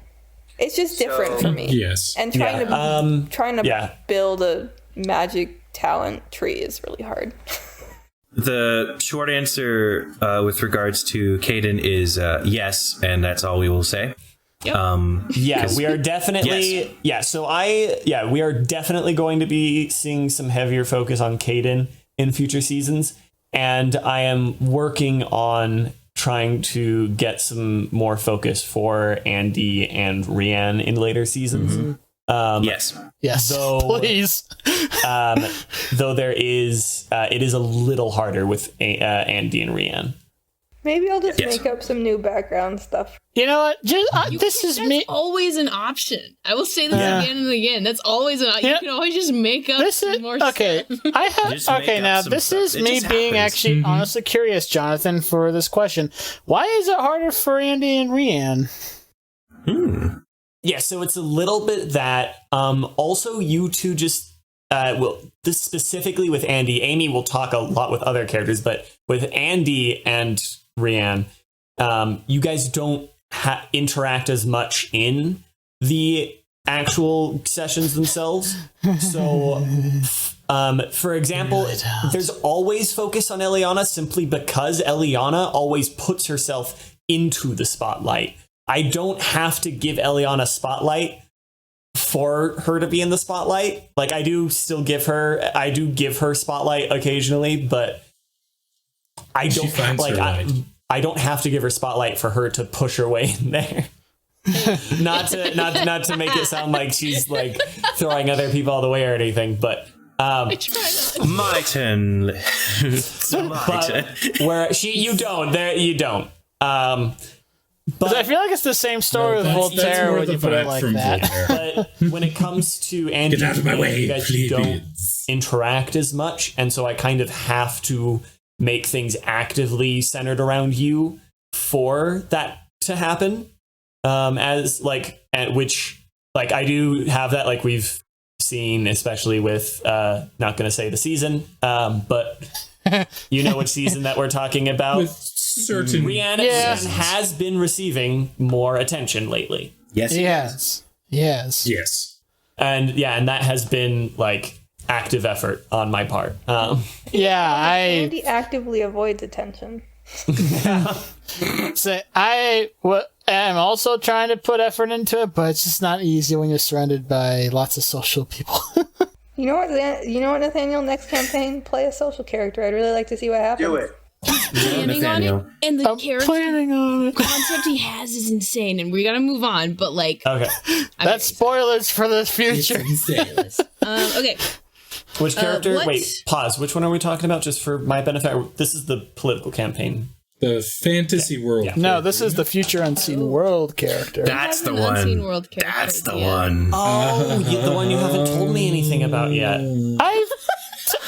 It's just different for me. Yes. And trying to build a magic talent tree is really hard. The short answer with regards to Cayden is yes, and that's all we will say. Yep. We are definitely we are definitely going to be seeing some heavier focus on Cayden in future seasons, and I am working on trying to get some more focus for Andi and Rian in later seasons. Yes. Though, Please. Though there is it is a little harder with Andi and Rian. Maybe I'll just make up some new background stuff. You know what? This is me. Always an option. I will say this again and again. That's always an option. You can always just make up more okay. stuff. I have Just make okay. up Now some this stuff. is It me just being happens. actually honestly curious, Jonathan, for this question. Why is it harder for Andi and Rian? Yeah, so it's a little bit that. Also, you two just this specifically with Andi. Aimee will talk a lot with other characters, but with Andi and Rian, you guys don't interact as much in the actual sessions themselves. So, for example, there's always focus on Elianna simply because Elianna always puts herself into the spotlight. I don't have to give Elianna spotlight for her to be in the spotlight. Like I do give her spotlight occasionally, but I don't I don't have to give her spotlight for her to push her way in there. not to make it sound like she's like throwing other people all the way or anything, but I try not. My turn. My turn. where you don't. But I feel like it's the same story with Voltaire when you put it like that. But when it comes to Andi, Get out of my way, you guys please. don't interact as much, and so I kind of have to make things actively centered around you for that to happen. Which I do have that, like we've seen, especially with not going to say the season, but you know which season that we're talking about. With certain Rian has been receiving more attention lately. Yes. And that has been like active effort on my part. Andi actively avoids attention. So I am also trying to put effort into it, but it's just not easy when you're surrounded by lots of social people. You know what, Nathaniel? Next campaign, play a social character. I'd really like to see what happens. Do it. Planning on it, and the character concept he has is insane, and we gotta move on. But like, Okay. That's spoilers for the future. Okay. Which character? what? Wait, pause. Which one are we talking about? Just for my benefit. This is the political campaign. The fantasy world. Yeah. No, this is the future unseen world character. That's the An unseen one. world character That's the idea. one. Oh, the one you haven't told me anything about yet.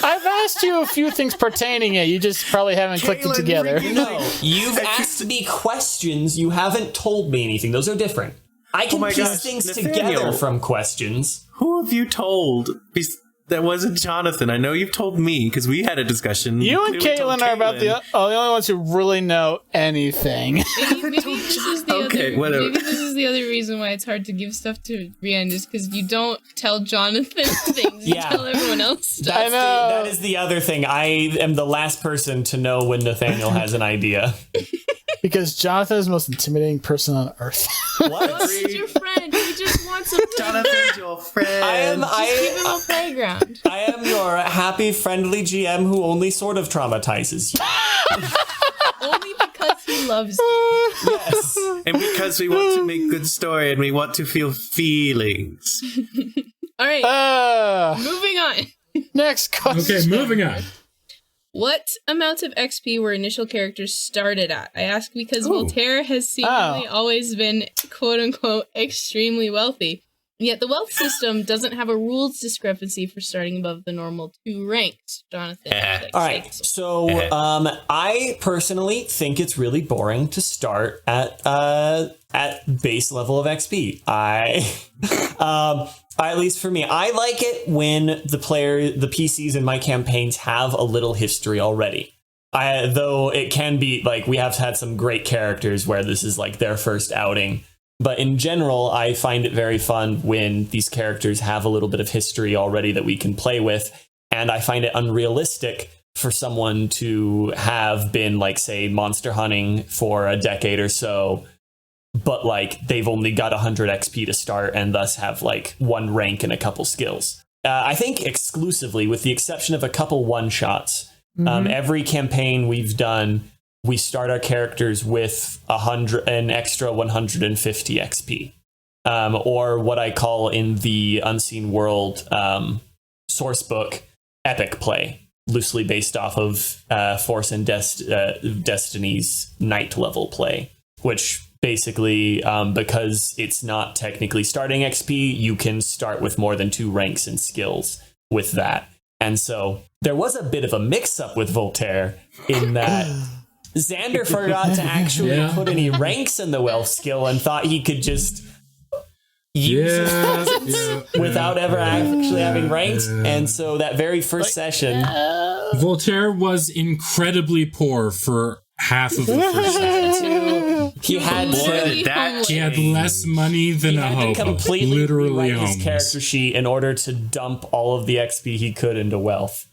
I've asked you a few things pertaining it. You just probably haven't clicked it together. No, you've asked me questions. You haven't told me anything. Those are different. I can my piece gosh, things Nathaniel. together from questions. Who have you told? That wasn't Jonathan. I know you've told me because we had a discussion. You and We told Caitlin are about the only ones who really know anything. Maybe this is the Okay, whatever. Maybe this is the other reason why it's hard to give stuff to Rian, is because you don't tell Jonathan things. You Yeah. tell everyone else stuff. That's I know. that is the other thing. I am the last person to know when Nathaniel has an idea. Because Jonathan is the most intimidating person on earth. What? He's your friend. He just wants some time. Jonathan's your friend. Give him a playground. I am your happy, friendly GM who only sort of traumatizes you. Only because he loves you. Yes. And because we want to make good story and we want to feel feelings. All right, Uh, moving on. next question. Okay, moving on. What amount of XP were initial characters started at? I ask because Voltaire has seemingly always been, quote-unquote, extremely wealthy. Yet the wealth system doesn't have a rules discrepancy for starting above the normal 2 ranks. Jonathan. All right. So, I personally think it's really boring to start at base level of XP. At least for me, I like it when the PCs in my campaigns have a little history already. Though it can be like we have had some great characters where this is like their first outing. But in general, I find it very fun when these characters have a little bit of history already that we can play with. And I find it unrealistic for someone to have been, like, say, monster hunting for a decade or so, but like they've only got 100 XP to start and thus have like 1 rank and a couple skills. I think exclusively, with the exception of a couple one-shots, every campaign we've done, we start our characters with an extra 150 XP, or what I call in the Unseen World source book, epic play, loosely based off of Force and Destiny's night level play, which basically, because it's not technically starting XP, you can start with more than 2 ranks and skills with that. And so there was a bit of a mix-up with Voltaire in that Zander forgot to actually put any ranks in the wealth skill and thought he could just use his presence without ever actually having ranks. And so that very first session, Voltaire was incredibly poor for half of the first session. he had He had less money than a to hobo. completely Literally rewrite his homeless. character sheet in order to dump all of the XP he could into wealth.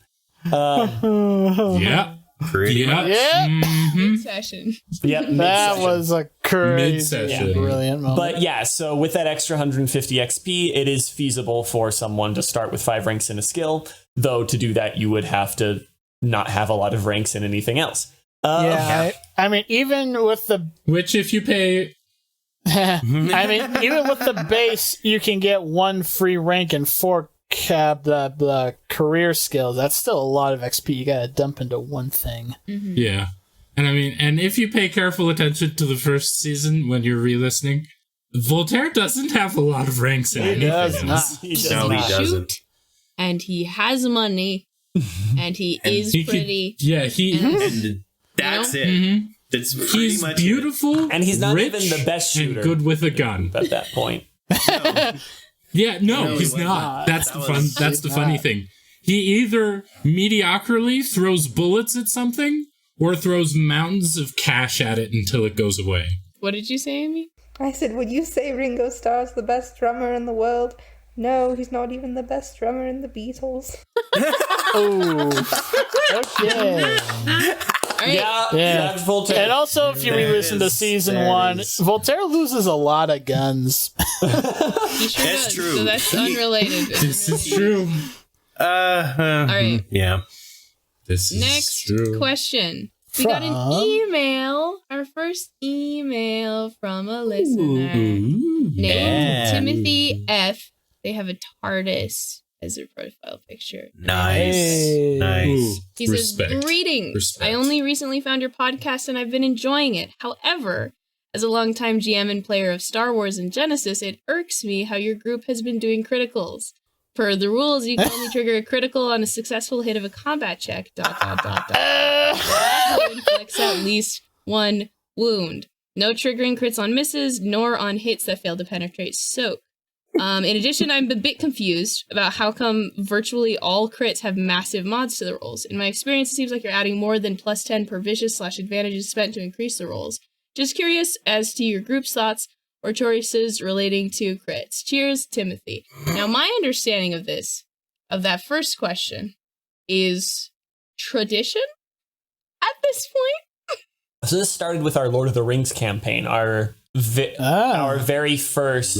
Yeah. Pretty much. Yeah, Session. Yep, that mid-session. was a crazy, Mid-session. brilliant moment. But yeah, so with that extra 150 XP, it is feasible for someone to start with 5 ranks in a skill, though to do that, you would have to not have a lot of ranks in anything else. I mean, even with the Which, if you pay, even with the base, you can get 1 free rank and 4 the career skills. That's still a lot of XP you gotta dump into one thing. yeah. And I mean, and if you pay careful attention to the first season when you're re-listening, Voltaire doesn't have a lot of ranks in anything does else. He does No, he not. doesn't. And he has money. And he is He could- pretty. And that's it. That's pretty He's much beautiful, And he's not rich, even the best and shooter good with a gun. at that point. Yeah, no, No, he's he was not. That's That the fun. was- That's the funny thing. He either mediocrely throws bullets at something, or throws mountains of cash at it until it goes away. What did you say, Amy? I said, would you say Ringo Starr's the best drummer in the world? No, he's not even the best drummer in the Beatles. Oh, okay. right. Yeah. Voltaire. And also, if you re-listen to season 1, Voltaire loses a lot of guns. He sure That's does, true. So that's unrelated. This is true. All right. Yeah. This is Next true. question. We got an email, our first email from a listener named Timothy F. They have a TARDIS as their profile picture. Nice. He says, greetings. I only recently found your podcast and I've been enjoying it. However, as a longtime GM and player of Star Wars and Genesis, it irks me how your group has been doing criticals. Per the rules, you can only trigger a critical on a successful hit of a combat check. ... inflicts at least 1 wound. No triggering crits on misses, nor on hits that fail to penetrate soak. In addition, I'm a bit confused about how come virtually all crits have massive mods to the rolls. In my experience, it seems like you're adding more than +10 per vicious / advantages spent to increase the rolls. Just curious as to your group's thoughts or choices relating to crits. Cheers, Timothy. Now, my understanding of that first question, is tradition at this point? So this started with our Lord of the Rings campaign, our very first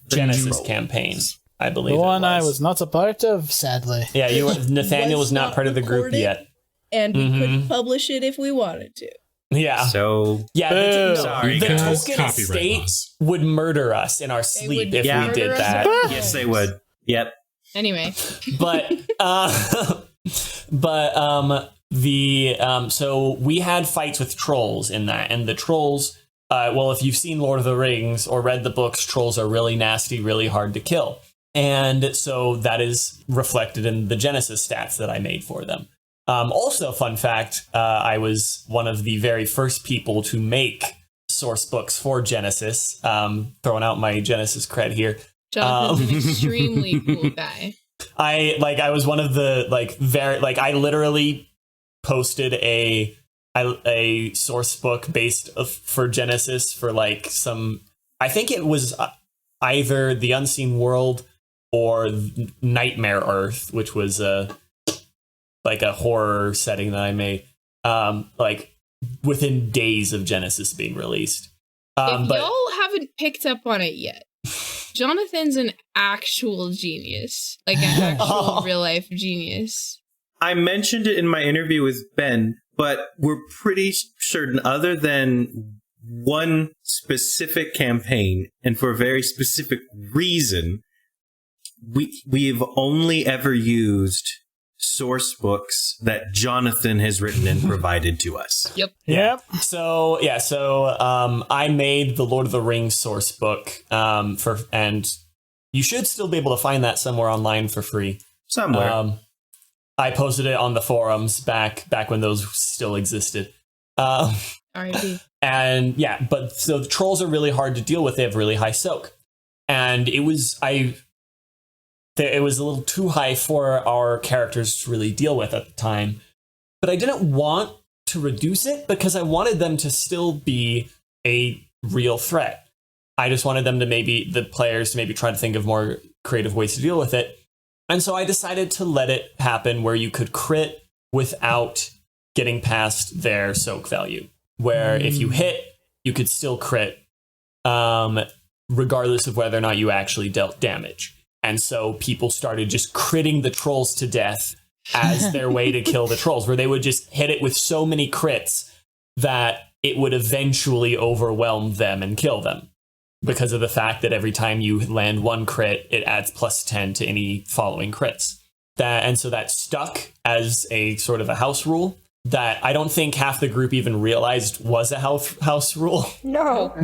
Genesis campaign, I believe. The one I was not a part of, sadly. Yeah, Nathaniel was not part of the group yet. And we couldn't publish it if we wanted to. Yeah. So the because Tolkien copyright estate laws would murder us in our sleep if we did that. Yes, they would. Yep. Anyway. So we had fights with trolls in that, and the trolls, if you've seen Lord of the Rings or read the books, trolls are really nasty, really hard to kill. And so that is reflected in the Genesis stats that I made for them. Also, fun fact, I was one of the very first people to make source books for Genesis, throwing out my Genesis cred here. Jonathan's an extremely cool guy. I was one of the I literally posted a source book based for Genesis for I think it was either The Unseen World or Nightmare Earth, which was a horror setting that I made, within days of Genesis being released. If y'all haven't picked up on it yet, Jonathan's an actual genius, an actual real life genius. I mentioned it in my interview with Ben, but we're pretty certain, other than one specific campaign and for a very specific reason, we've only ever used source books that Jonathan has written and provided to us. Yep. So I made the Lord of the Rings source book and you should still be able to find that somewhere online for free. Somewhere. I posted it on the forums back when those still existed. R.I.P. And but so the trolls are really hard to deal with. They have really high soak, and it was a little too high for our characters to really deal with at the time. But I didn't want to reduce it because I wanted them to still be a real threat. I just wanted them to the players to maybe try to think of more creative ways to deal with it. And so I decided to let it happen where you could crit without getting past their soak value. Where if you hit, you could still crit, regardless of whether or not you actually dealt damage. And so people started just critting the trolls to death as their way to kill the trolls, where they would just hit it with so many crits that it would eventually overwhelm them and kill them. Because of the fact that every time you land one crit, it adds +10 to any following crits. And so that stuck as a sort of a house rule that I don't think half the group even realized was a house rule. No, I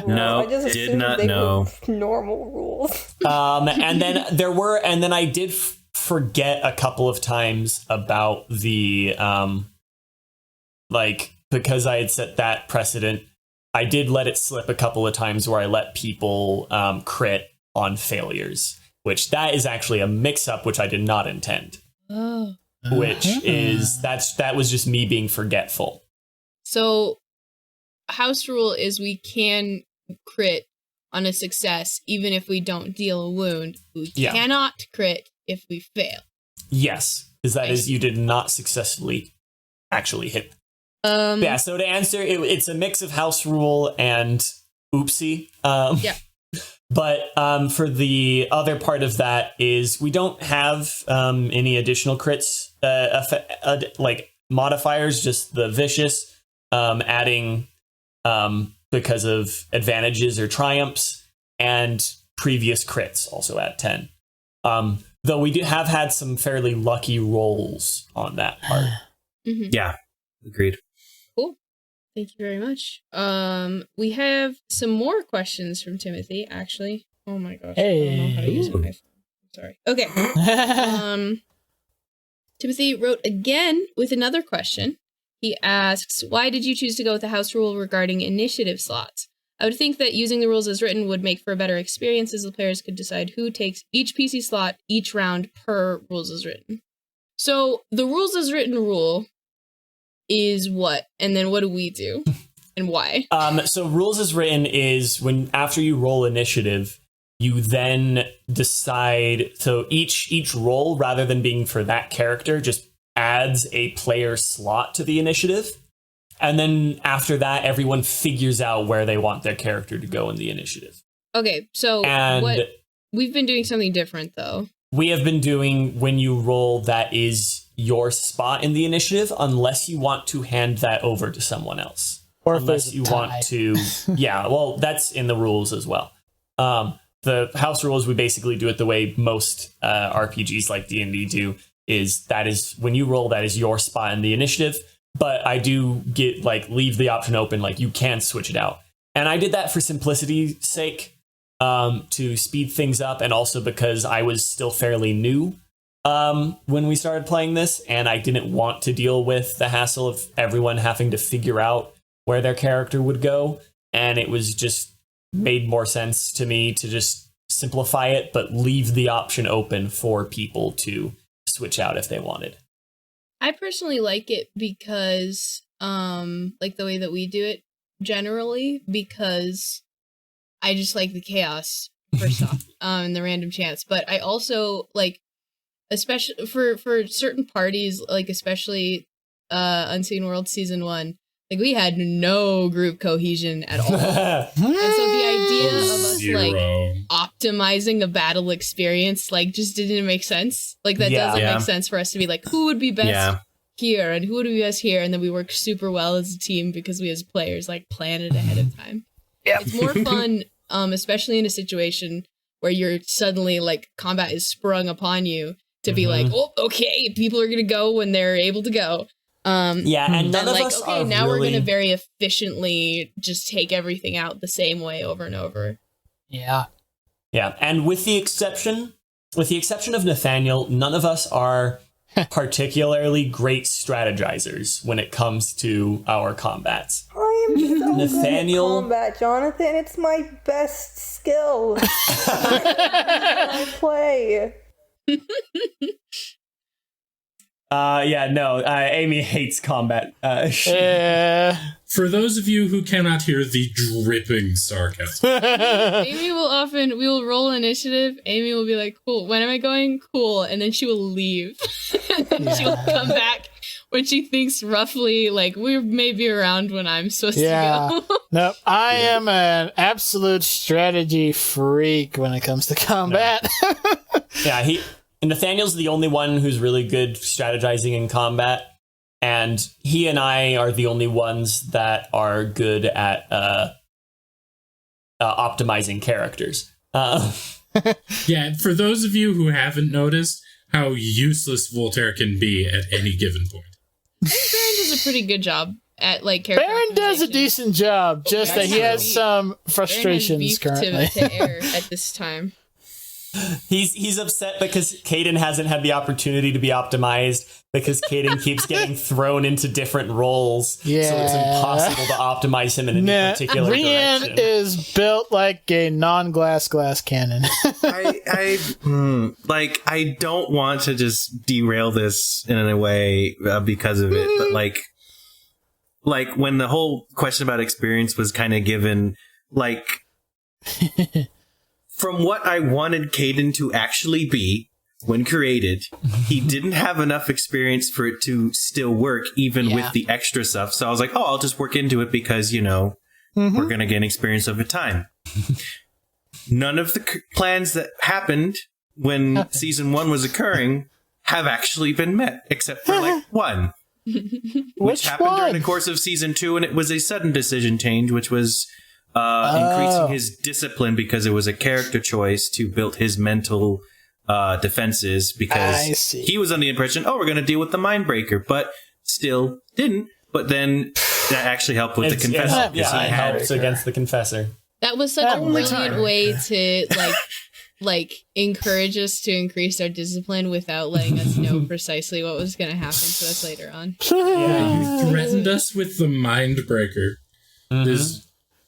didn't know. No, I just did not know. Normal rules. And then I did forget a couple of times about the because I had set that precedent. I did let it slip a couple of times where I let people crit on failures, which that is actually a mix-up, which I did not intend. Oh. Which is, that was just me being forgetful. So, house rule is we can crit on a success even if we don't deal a wound. We cannot crit if we fail. Yes, because that is, you did not successfully actually hit. Yeah, so to answer, it's a mix of house rule and oopsie. Yeah. But for the other part of that is we don't have any additional crits, like modifiers, just the vicious, adding because of advantages or triumphs, and previous crits also add 10. Though we have had some fairly lucky rolls on that part. Mm-hmm. Yeah, agreed. Cool. Thank you very much. We have some more questions from Timothy, actually. Oh my gosh. Hey. I don't know how to use my phone. Sorry. Okay. Timothy wrote again with another question. He asks, why did you choose to go with the house rule regarding initiative slots? I would think that using the rules as written would make for a better experience, as the players could decide who takes each PC slot each round per rules as written. So the rules as written rule is what? And then what do we do? And why? So rules as written is when after you roll initiative, you then decide. So each roll, rather than being for that character, just adds a player slot to the initiative. And then after that, everyone figures out where they want their character to go in the initiative. Okay, so we've been doing something different, though. We have been doing when you roll that is your spot in the initiative, unless you want to hand that over to someone else. Or unless you want to. Yeah, well, that's in the rules as well. The house rules, we basically do it the way most RPGs like D&D do, is when you roll, that is your spot in the initiative. But I do leave the option open, like you can switch it out. And I did that for simplicity's sake, to speed things up, and also because I was still fairly new when we started playing this, and I didn't want to deal with the hassle of everyone having to figure out where their character would go. And it was just made more sense to me to just simplify it, but leave the option open for people to switch out if they wanted. I personally like it because, like the way that we do it generally, because I just like the chaos, first off, and the random chance. But I also like, especially for certain parties, like especially Unseen World Season 1, like we had no group cohesion at all. And so the idea of us like optimizing a battle experience like just didn't make sense. Like that doesn't make sense for us to be like, who would be best here and who would be best here, and then we work super well as a team because we as players like plan it ahead of time. It's more fun, especially in a situation where you're suddenly like combat is sprung upon you to be like, oh, okay, people are gonna go when they're able to go. And none of us are now really... we're gonna very efficiently just take everything out the same way over and over. Yeah, and with the exception of Nathaniel, none of us are particularly great strategizers when it comes to our combats. I am so Nathaniel... good at combat, Jonathan. It's my best skill. I play. Aimee hates combat. For those of you who cannot hear the dripping sarcasm, Aimee we will roll initiative. Aimee will be like, cool, when am I going? Cool. And then she will leave. She'll come back when she thinks roughly like we may be around when I'm supposed to go. No, I am an absolute strategy freak when it comes to combat. No. Nathaniel's the only one who's really good strategizing in combat, and he and I are the only ones that are good at optimizing characters. Yeah, for those of you who haven't noticed how useless Voltaire can be at any given point. I think Baaron does a pretty good job at like character. Baaron does a decent job, just that he has some frustrations currently. To air at this time. He's upset because Cayden hasn't had the opportunity to be optimized because Cayden keeps getting thrown into different roles. Yeah. So it's impossible to optimize him in any particular Rian direction. is built like a non-glass cannon. I don't want to just derail this in a way because of it, but like when the whole question about experience was kind of given, like... From what I wanted Cayden to actually be, when created, he didn't have enough experience for it to still work, even with the extra stuff. So I was like, oh, I'll just work into it because, you know, we're going to gain experience over time. None of the plans that happened when season 1 was occurring have actually been met, except for like one. Which happened during the course of season 2, and it was a sudden decision change, which was increasing his discipline because it was a character choice to build his mental defenses, because he was under the impression, oh, we're going to deal with the Mindbreaker, but still didn't. But then that actually helped with the Confessor. It helps against the Confessor. That was such a brilliant way to like encourage us to increase our discipline without letting us know precisely what was going to happen to us later on. Yeah, you threatened us with the Mindbreaker.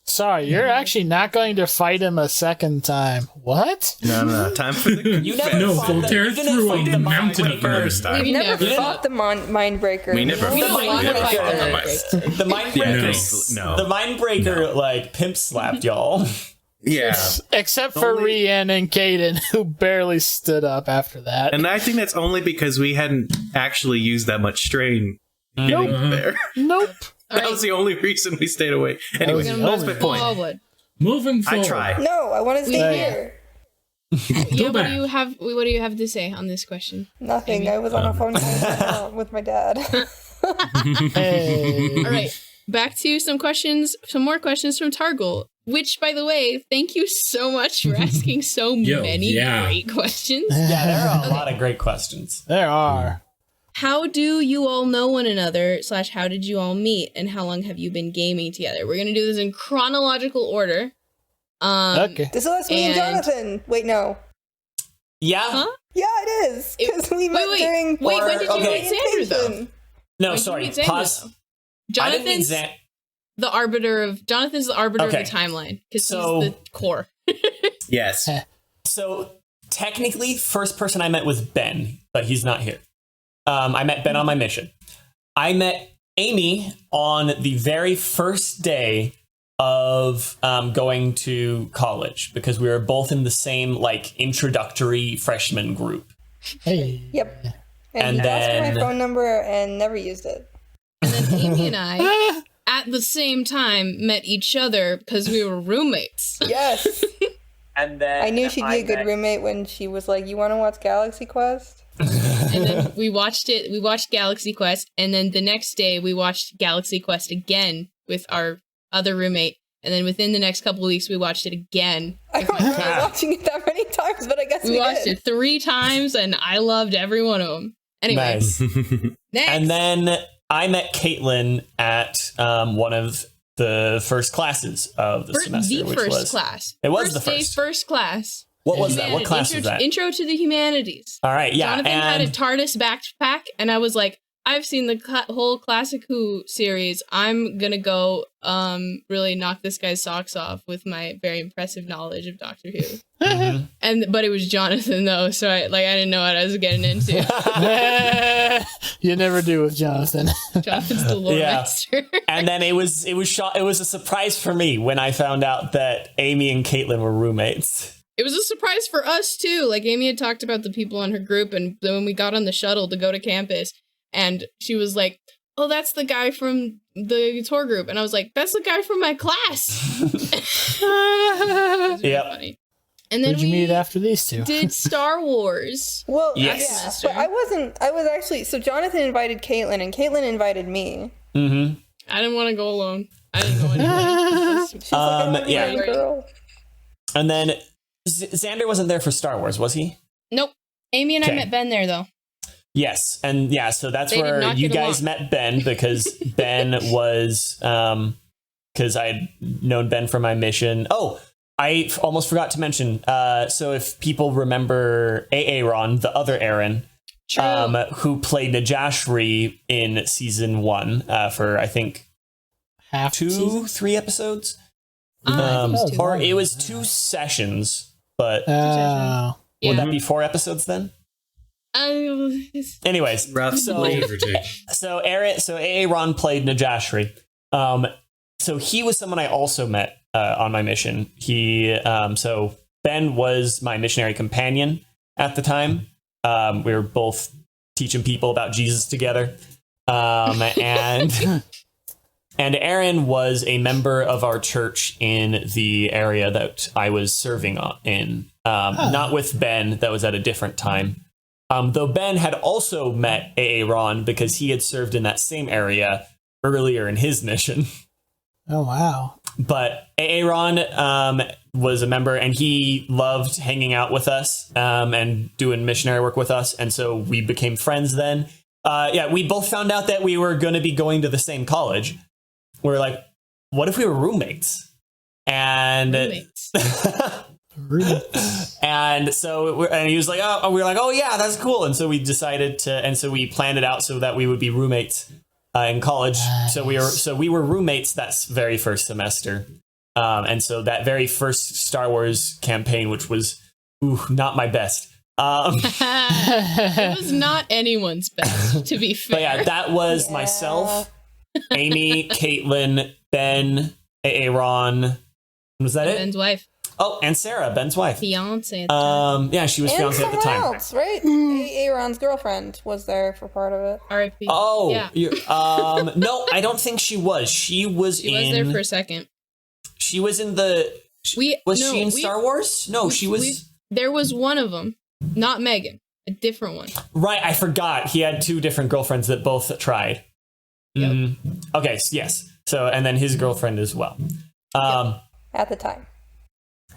Sorry, you're actually not going to fight him a second time. What? No. Time for the... Voltaire threw a mountain of first time. We've never fought the Mindbreaker. We never We don't want to fight the Mindbreaker. The Mindbreaker, the Mindbreaker, like pimp slapped y'all. Yeah. Except for Rian and Cayden, who barely stood up after that. And I think that's only because we hadn't actually used that much strain getting there. Nope. That was the only reason we stayed away. Anyway, that's my point. Moving forward. I try. No, I want to stay here. Yeah, what do you have to say on this question? Nothing. Aimee? I was on a phone call with my dad. Hey. All right, back to some more questions from Targul. Which, by the way, thank you so much for asking so many great questions. Yeah, there are a lot of great questions. There are. How do you all know one another, / how did you all meet, and how long have you been gaming together? We're going to do this in chronological order. Okay. This is me and Jonathan. Wait, no. Yeah? Huh? Yeah, it is. Because we met during... Wait, when did you meet Zander, though? No, sorry. Pause. Jonathan's the arbiter of the timeline, because he's the core. Yes. So, technically, first person I met was Ben, but he's not here. I met Ben on my mission. I met Aimee on the very first day of going to college, because we were both in the same like introductory freshman group. Hey. Yep. And he asked then for my phone number and never used it. And then Aimee and I, at the same time, met each other because we were roommates. Yes. And then I knew she'd be a good roommate when she was like, "You want to watch Galaxy Quest?" And then we watched it. We watched Galaxy Quest, and then the next day we watched Galaxy Quest again with our other roommate. And then within the next couple of weeks, we watched it again. I don't remember watching it that many times, but I guess we watched did. it 3 times, and I loved every one of them. Anyway, nice. Next. And then I met Caitlin at one of the first classes of the semester. The first class. It was first the day, first. first class. What was that? What class was that? Intro to the Humanities. All right, yeah. Jonathan had a TARDIS backpack, and I was like, I've seen the whole Classic Who series. I'm gonna go really knock this guy's socks off with my very impressive knowledge of Doctor Who. But it was Jonathan though, so I didn't know what I was getting into. You never do with Jonathan. Jonathan's the lore master. And then it was a surprise for me when I found out that Aimee and Caitlin were roommates. It was a surprise for us too. Like Aimee had talked about the people in her group, and then when we got on the shuttle to go to campus, and she was like, "Oh, that's the guy from the tour group," and I was like, "That's the guy from my class." Yep. Funny. And then Who'd you meet after these two? Did Star Wars. Well, yes. Yeah, but I was actually, so Jonathan invited Caitlin, and Caitlin invited me. Mm-hmm. I didn't want to go alone. I didn't know anything. She's like, yeah. Girl. And then Zander wasn't there for Star Wars, was he? Nope. Aimee and I met Ben there, though. Yes, and yeah, so that's They where you guys met Ben, because Ben was, because I had known Ben from my mission. Oh, I almost forgot to mention, so if people remember Aaron, the other Aaron, who played Najashri in season 1 for, I think, 3 episodes? Or it was 2 sessions, but would that be 4 episodes then? Anyways, so Aaron played Najashri. So he was someone I also met on my mission. So Ben was my missionary companion at the time. We were both teaching people about Jesus together. And Aaron was a member of our church in the area that I was serving in. Not with Ben, that was at a different time. Though Ben had also met Aaron because he had served in that same area earlier in his mission. Oh, wow. But Aaron was a member, and he loved hanging out with us and doing missionary work with us. And so we became friends then. We both found out that we were going to be going to the same college. We were like, what if we were roommates? And and so he was like, oh, we were like, oh yeah, that's cool. And so we decided to, and so we planned it out so that we would be roommates in college. Nice. So we were roommates that very first semester. And so that very first Star Wars campaign, which was not my best. It was not anyone's best, to be fair. But yeah, that was myself, Aimee, Caitlin, Ben, Aaron. Was that it? Ben's wife. Oh, and Sarah, Ben's wife. Fiance at the time. Yeah, she was and fiance at the time. Else, right? Aaron's girlfriend was there for part of it. R.I.P. Oh, yeah. No, I don't think she was. She was there for a second. She was in the... she in Star Wars? No, she was... There was one of them. Not Megan. A different one. Right, I forgot. He had two different girlfriends that both tried. Yep. Okay, yes. So, and then his girlfriend as well. At the time.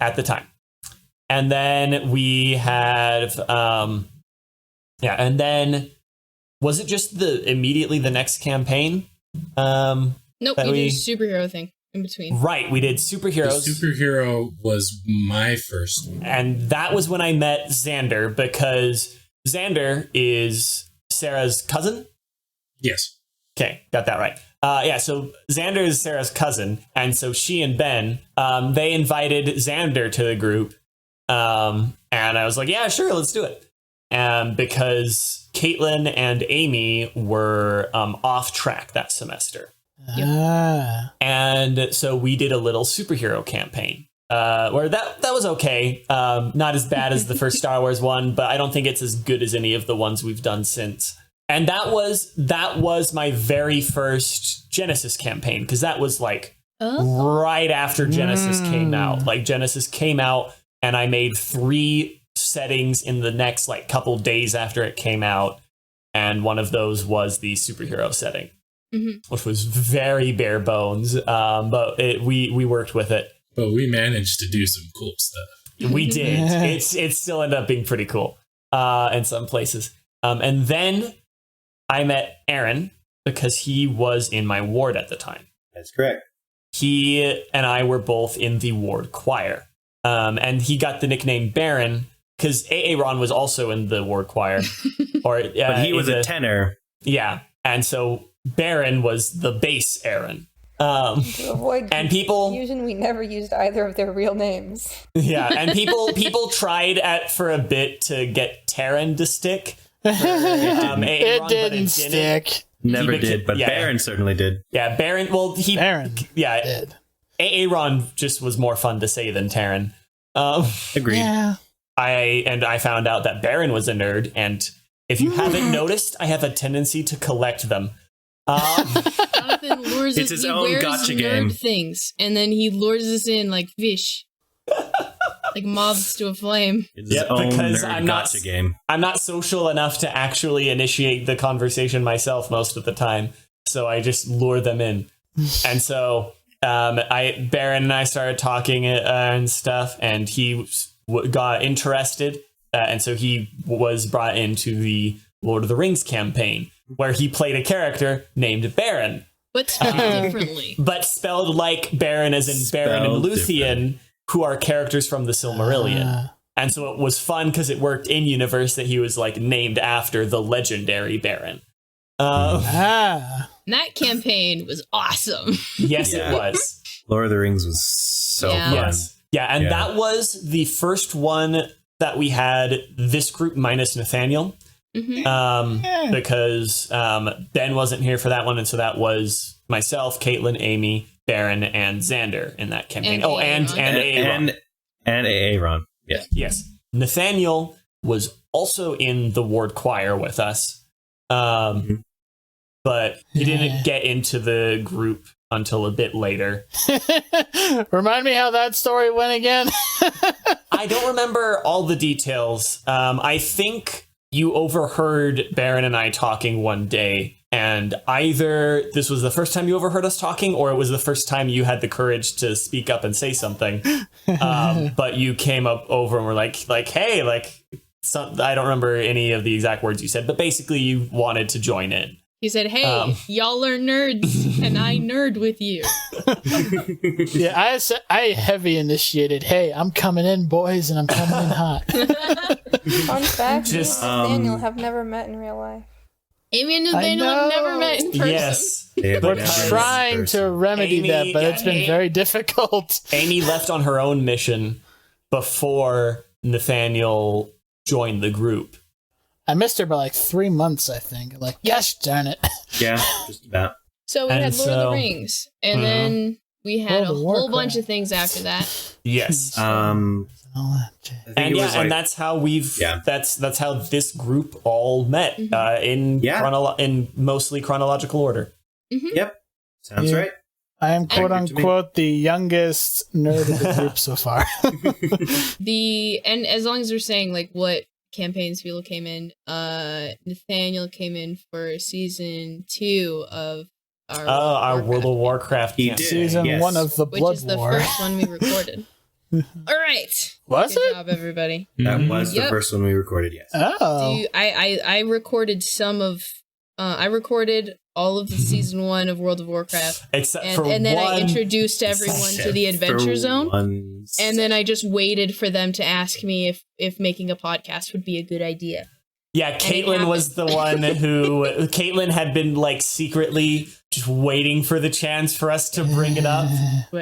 At the time. And then we had... and then... Was it just immediately the next campaign? Nope, we did a superhero thing in between. Right, we did superheroes. The superhero was my first one. And that was when I met Zander, because Zander is Sarah's cousin? Yes. Okay, got that right. So Zander is Sarah's cousin, and so she and Ben, they invited Zander to the group, and I was like, yeah, sure, let's do it. Because Caitlin and Aimee were off track that semester. And so we did a little superhero campain where that was okay. Not as bad as the first Star Wars one, but I don't think it's as good as any of the ones we've done since. And that was my very first Genesys campaign, because that was like right after Genesys came out. Like Genesys came out, and I made 3 settings in the next like couple days after it came out, and one of those was the superhero setting. Which was very bare bones, but we worked with it. But we managed to do some cool stuff. We did. It still ended up being pretty cool in some places. And then I met Aaron because he was in my ward at the time. That's correct. He and I were both in the ward choir, and he got the nickname Baaron because Aaron was also in the ward choir. But he was a tenor. Yeah, and so Baaron was the bass Aaron. To avoid and people confusion, we never used either of their real names. Yeah, and people tried for a bit to get Taryn to stick. It didn't stick. Never did, but Baaron certainly did. Yeah, Baaron. Well, Baaron did. Aaron just was more fun to say than Taryn. Agreed. Yeah. I found out that Baaron was a nerd, and if you haven't noticed, I have a tendency to collect them. Jonathan lures it's his own gotcha game. Things, and then he lures us in like fish, like moths to a flame. It's his own because nerd gotcha game. I'm not social enough to actually initiate the conversation myself most of the time, so I just lure them in. And so Baaron and I started talking and stuff, and he got interested, and so he was brought into the Lord of the Rings campaign, where he played a character named Baaron. But spelled differently. But spelled like Baaron, as in Baaron and Luthien, who are characters from the Silmarillion. And so it was fun because it worked in universe that he was like named after the legendary Baaron. That campaign was awesome. Yes, it was. Lord of the Rings was so fun. Yes. Yeah, and that was the first one that we had this group minus Nathaniel. Because Ben wasn't here for that one, and so that was myself, Caitlin, Aimee, Baaron, and Zander in that campaign. And Aaron. And Aaron. Yes. Yes. Nathaniel was also in the ward choir with us. But he didn't get into the group until a bit later. Remind me how that story went again. I don't remember all the details. I think you overheard Baaron and I talking one day, and either this was the first time you overheard us talking, or it was the first time you had the courage to speak up and say something. But you came up over and were like, hey, like, I don't remember any of the exact words you said, but basically you wanted to join in. He said, hey, y'all are nerds, and I nerd with you. Yeah, I heavy initiated. Hey, I'm coming in, boys, and I'm coming in hot. Fun fact, me and Nathaniel have never met in real life. Aimee and Nathaniel have never met in person. Yes. We're trying to remedy that, but it's been very difficult. Aimee left on her own mission before Nathaniel joined the group. I missed her by like 3 months, I think. Like, gosh darn it. Yeah, just about. So we had Lord of the Rings, and then we had a whole bunch of things after that. Yes. And that's how that's how this group all met in mostly chronological order. Yep. Sounds right. I am quote unquote the youngest nerd of the group so far. And as long as we're saying like what campaigns people came in, Nathaniel came in for season 2 of our World of Warcraft campaign. Season 1 of the Blood War. Which is the first one we recorded. All right. Was Good it? job, everybody. That was the first one we recorded, yes. Oh. I recorded I recorded all of the season 1 of World of Warcraft. And then I introduced everyone to the Adventure Zone. And then I just waited for them to ask me if making a podcast would be a good idea. Yeah, Caitlin was the one who... Caitlin had been, like, secretly just waiting for the chance for us to bring it up.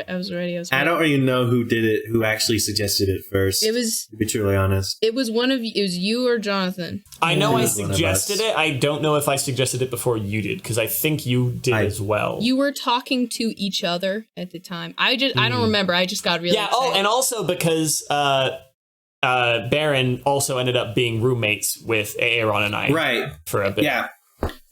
I was ready. I don't even know who did it, who actually suggested it first. It was... To be truly honest. It was one of you. It was you or Jonathan. I know I suggested it. I don't know if I suggested it before you did, because I think you did as well. You were talking to each other at the time. I don't remember. I just got really excited. Oh, and also because... Baaron also ended up being roommates with Aaron and I for a bit. Yeah.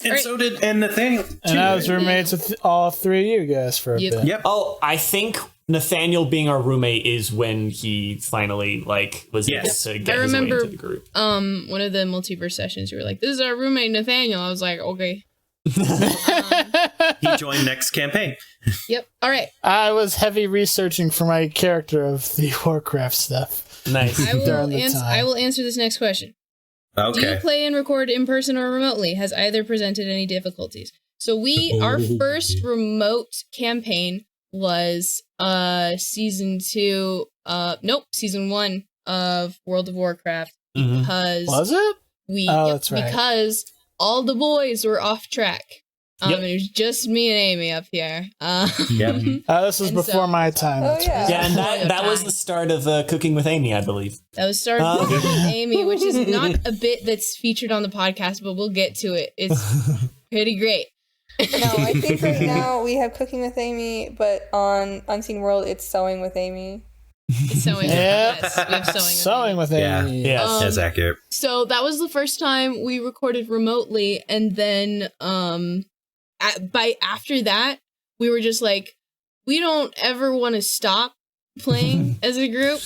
And so did Nathaniel. And I was roommates with all 3 of you guys for a bit. Yep. Oh, I think Nathaniel being our roommate is when he finally was able to get his way into the group. One of the multiverse sessions, you were like, "This is our roommate Nathaniel." I was like, "Okay." He joined next campaign. Yep. All right. I was heavy researching for my character of the Warcraft stuff. Nice. I will answer this next question. Okay. Do you play and record in person or remotely? Has either presented any difficulties? So our first remote campaign was season 1 of World of Warcraft because was it? That's right. Because all the boys were off track. It was just me and Aimee up here. This was before my time. And that was the start of Cooking with Aimee, I believe. That was started Cooking with Aimee, which is not a bit that's featured on the podcast, but we'll get to it. It's pretty great. No, I think right now we have Cooking with Aimee, but on Unseen World, it's Sewing with Aimee. Sewing. Yes, we have Sewing with Aimee. Yes, that's accurate. So that was the first time we recorded remotely, and then after that, we were just like, we don't ever want to stop playing as a group.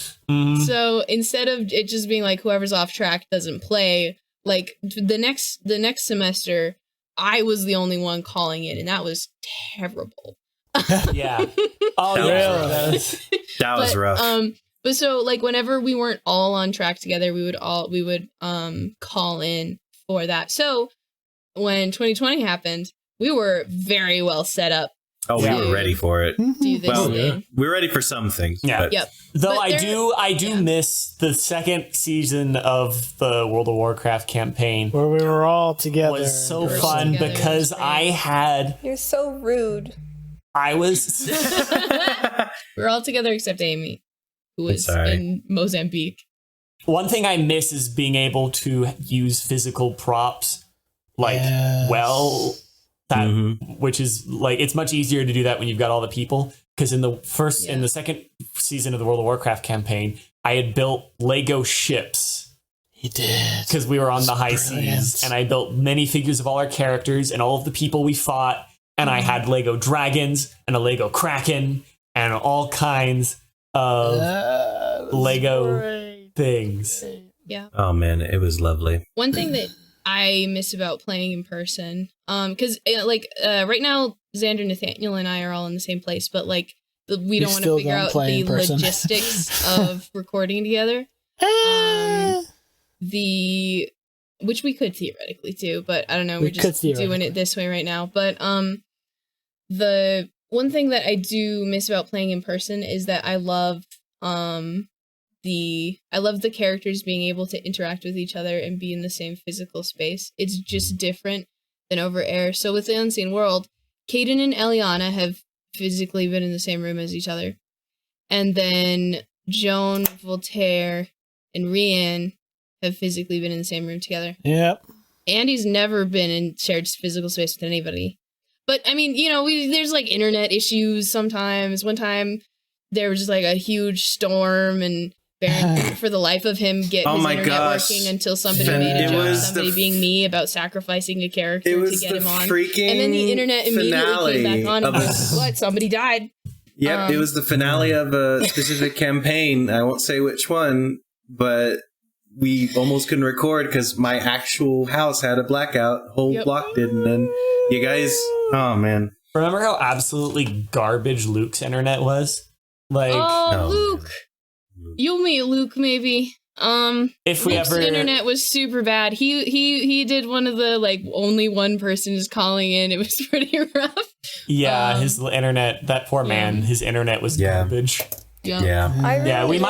So instead of it just being like whoever's off track doesn't play, like the next semester, I was the only one calling in, and that was terrible. Yeah. Oh, really? That was rough. But so like whenever we weren't all on track together, we would call in for that. So when 2020 happened, we were very well set up. Oh, we were ready for it. Do this thing. We're ready for some things. Yeah. But. Yep. Though I do miss the second season of the World of Warcraft campaign where we were all together. It was so fun because You're so rude. I was. We were all together except Aimee, who was in Mozambique. One thing I miss is being able to use physical props, which is like it's much easier to do that when you've got all the people. Because in the second season of the World of Warcraft campaign, I had built Lego ships He did. Because we were on the high seas, and I built many figures of all our characters and all of the people we fought, and I had Lego dragons and a Lego kraken and all kinds of Lego things. Yeah. Oh man, it was lovely. One thing that I miss about playing in person, because right now Zander, Nathaniel, and I are all in the same place, but like we don't want to figure out the logistics of recording together. Which we could theoretically do, but I don't know. We're just doing it this way right now. But the one thing that I do miss about playing in person is that I love the characters being able to interact with each other and be in the same physical space. It's just different than over air. So with the Unseen World, Cayden and Elianna have physically been in the same room as each other. And then Joan, Voltaire, and Rian have physically been in the same room together. Yep. Andi's never been in shared physical space with anybody. But, I mean, you know, there's, like, internet issues sometimes. One time, there was just, like, a huge storm, and Baaron couldn't for the life of him get his internet working until somebody made a joke, somebody being me about sacrificing a character to get him on. And then the internet immediately came back on and was, what? Somebody died. Yep, it was the finale of a specific campaign. I won't say which one, but we almost couldn't record because my actual house had a blackout. Whole block did, and then you guys, oh man. Remember how absolutely garbage Luke's internet was? Like, Luke. You'll meet Luke maybe. If we Luke's internet was super bad. He did one of the like only one person is calling in. It was pretty rough. Yeah, his internet. That poor man. His internet was garbage. I really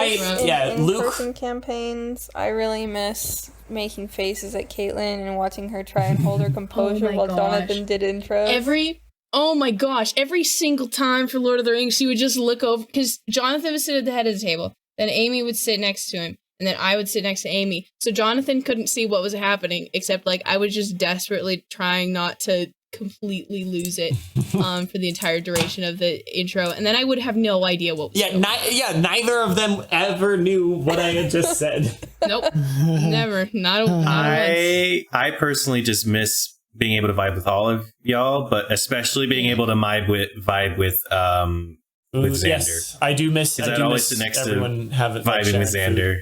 Luke. In-person campaigns, I really miss making faces at Caitlin and watching her try and hold her composure while Jonathan did intros. Every single time for Lord of the Rings, she would just look over, because Jonathan would sit at the head of the table, then Aimee would sit next to him, and then I would sit next to Aimee. So Jonathan couldn't see what was happening, except like I was just desperately trying not to completely lose it for the entire duration of the intro, and then I would have no idea what was going on. Neither of them ever knew what I had just said. Nope. Never. Not once. I personally just miss being able to vibe with all of y'all, but especially being able to vibe with Xander. Yes, I do miss. I do always miss sit next everyone to having vibing with Xander.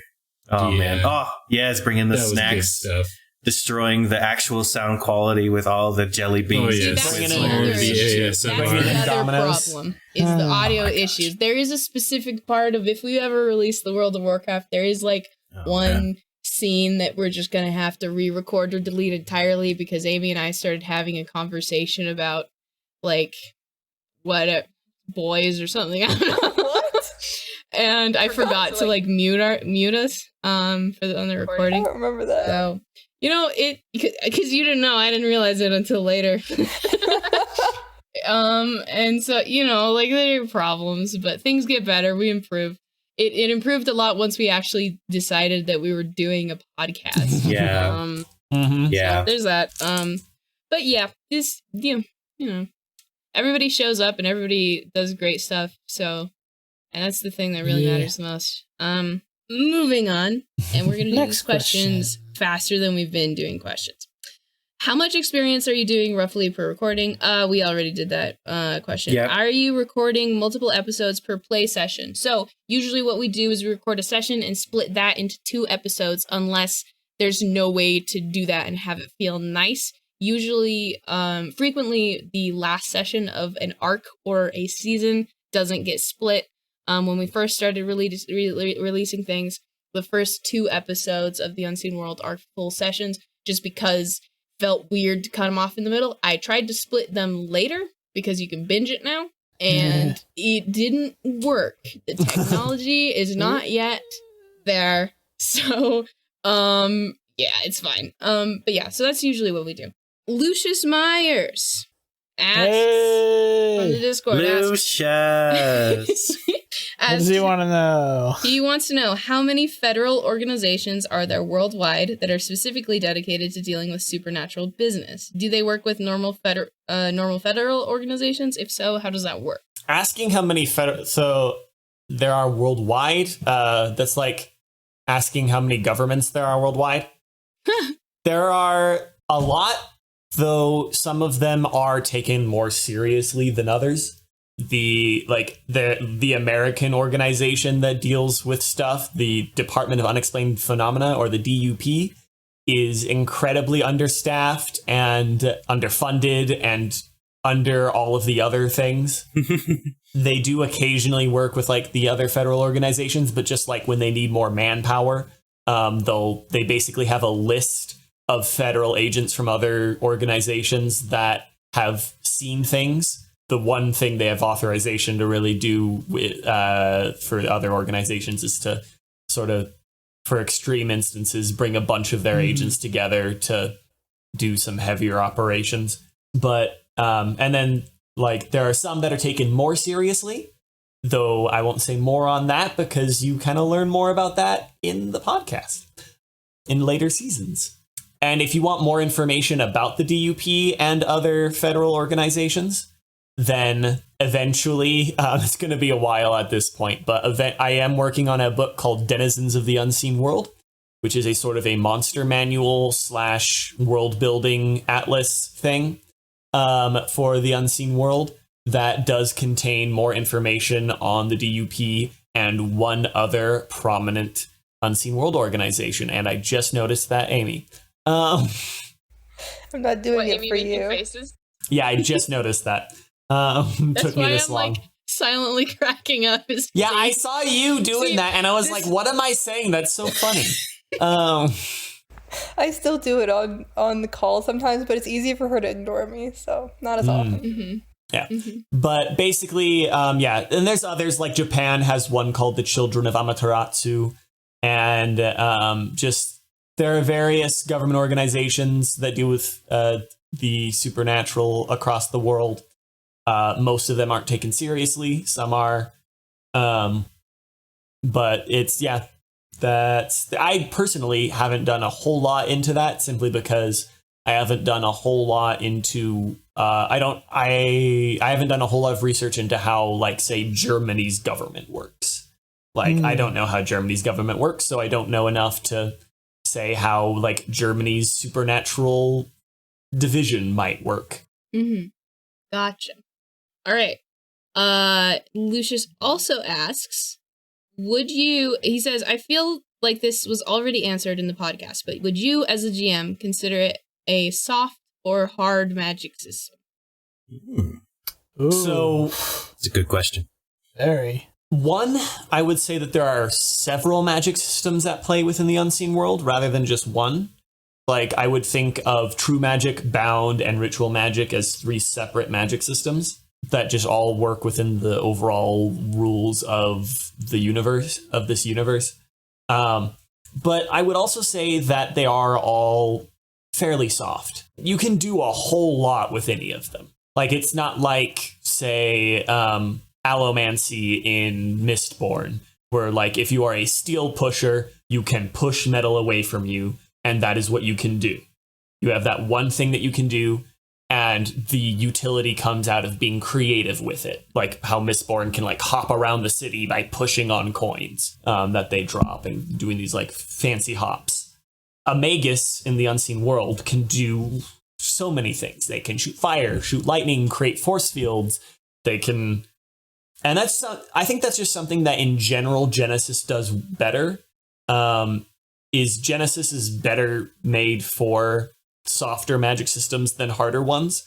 Oh man! Oh yes, bringing the snacks, destroying the actual sound quality with all the jelly beans. Oh yes, That's another problem. Is the audio issues. There is a specific part of if we ever release the World of Warcraft, there is like one scene that we're just gonna have to re-record or delete entirely because Aimee and I started having a conversation about like what boys or something. I don't know. What? And I forgot to like mute us on the recording. I don't remember that. So because you didn't know, I didn't realize it until later. And so like there are problems, but things get better. We improve. It improved a lot once we actually decided that we were doing a podcast. Yeah. So there's that. But yeah, this everybody shows up and everybody does great stuff. So, and that's the thing that really matters the most. Moving on, and we're gonna do these questions faster than we've been doing questions. How much experience are you doing roughly per recording? We already did that question. Yep. Are you recording multiple episodes per play session? So usually what we do is we record a session and split that into 2 episodes unless there's no way to do that and have it feel nice. Usually, frequently, the last session of an arc or a season doesn't get split. When we first started releasing things, the first 2 episodes of the Unseen World are full sessions just because felt weird to cut them off in the middle. I tried to split them later because you can binge it now, and it didn't work. The technology is not yet there, so it's fine. But yeah, so that's usually what we do. Lucius Myers asks from the Discord. Lucius. What does he want to know? He wants to know how many federal organizations are there worldwide that are specifically dedicated to dealing with supernatural business? Do they work with normal federal organizations? If so, how does that work? Asking how many so there are worldwide. That's like asking how many governments there are worldwide. There are a lot, though some of them are taken more seriously than others. The American organization that deals with stuff, the Department of Unexplained Phenomena, or the DUP, is incredibly understaffed and underfunded and under all of the other things. They do occasionally work with like the other federal organizations, but just like when they need more manpower, they basically have a list of federal agents from other organizations that have seen things. The one thing they have authorization to really do for other organizations is to sort of, for extreme instances, bring a bunch of their agents together to do some heavier operations. But and then like there are some that are taken more seriously, though I won't say more on that because you kind of learn more about that in the podcast in later seasons. And if you want more information about the DUP and other federal organizations, then eventually, it's going to be a while at this point, but I am working on a book called Denizens of the Unseen World, which is a sort of a monster manual / world building atlas thing for the Unseen World that does contain more information on the DUP and one other prominent Unseen World organization. And I just noticed that, Aimee. I'm not doing it for you. Faces? Yeah, I just noticed that. That's took me why this I'm long. like silently cracking up. Yeah, I saw you doing that, and I was like, "What am I saying? That's so funny." I still do it on the call sometimes, but it's easier for her to ignore me, so not as often. Mm-hmm. Yeah, but basically, yeah, and there's others, like Japan has one called the Children of Amaterasu, and just there are various government organizations that deal with the supernatural across the world. Most of them aren't taken seriously. Some are. But it's, yeah, I personally haven't done a whole lot into that simply because I haven't done a whole lot into, I haven't done a whole lot of research into how, like, say, Germany's government works. Like, I don't know how Germany's government works, so I don't know enough to say how, like, Germany's supernatural division might work. Mm-hmm. Gotcha. All right. Lucius also asks, he says, I feel like this was already answered in the podcast, but would you, as a GM, consider it a soft or hard magic system? So, it's a good question. Very. One, I would say that there are several magic systems at play within the Unseen World rather than just one. Like, I would think of true magic, bound, and ritual magic as 3 separate magic systems that just all work within the overall rules of the universe, of this universe. But I would also say that they are all fairly soft. You can do a whole lot with any of them. Like, it's not like, say, allomancy in Mistborn, where, like, if you are a steel pusher, you can push metal away from you, and that is what you can do. You have that one thing that you can do, and the utility comes out of being creative with it. Like how Mistborn can, like, hop around the city by pushing on coins that they drop and doing these, like, fancy hops. A magus in the Unseen World can do so many things. They can shoot fire, shoot lightning, create force fields. They can... And that's... I think that's just something that, in general, Genesys does better. Genesys is better made for softer magic systems than harder ones,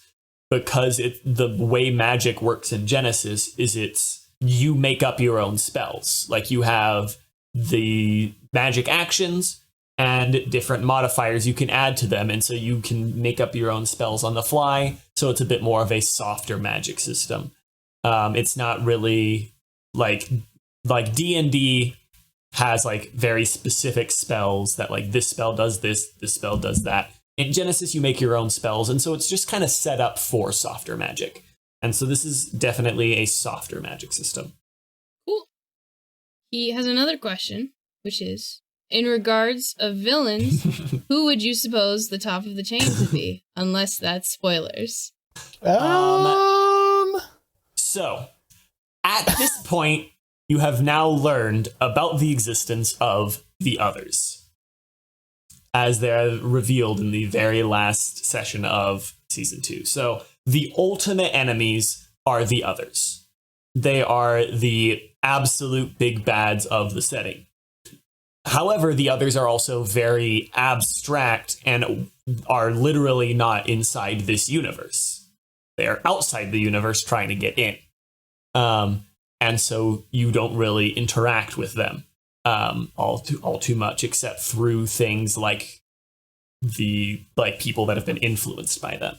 because the way magic works in Genesys is you make up your own spells. Like, you have the magic actions and different modifiers you can add to them, and so you can make up your own spells on the fly, so it's a bit more of a softer magic system. It's not really like D&D has, like, very specific spells that, like, this spell does this spell does that. In Genesys, you make your own spells, and so it's just kind of set up for softer magic. And so this is definitely a softer magic system. Cool. He has another question, which is, in regards of villains, who would you suppose the top of the chain to be? Unless that's spoilers. So, at this point, you have now learned about the existence of the others, as they're revealed in the very last session of season 2. So the ultimate enemies are the others. They are the absolute big bads of the setting. However, the others are also very abstract and are literally not inside this universe. They are outside the universe trying to get in. And so you don't really interact with them all too much, except through things like people that have been influenced by them.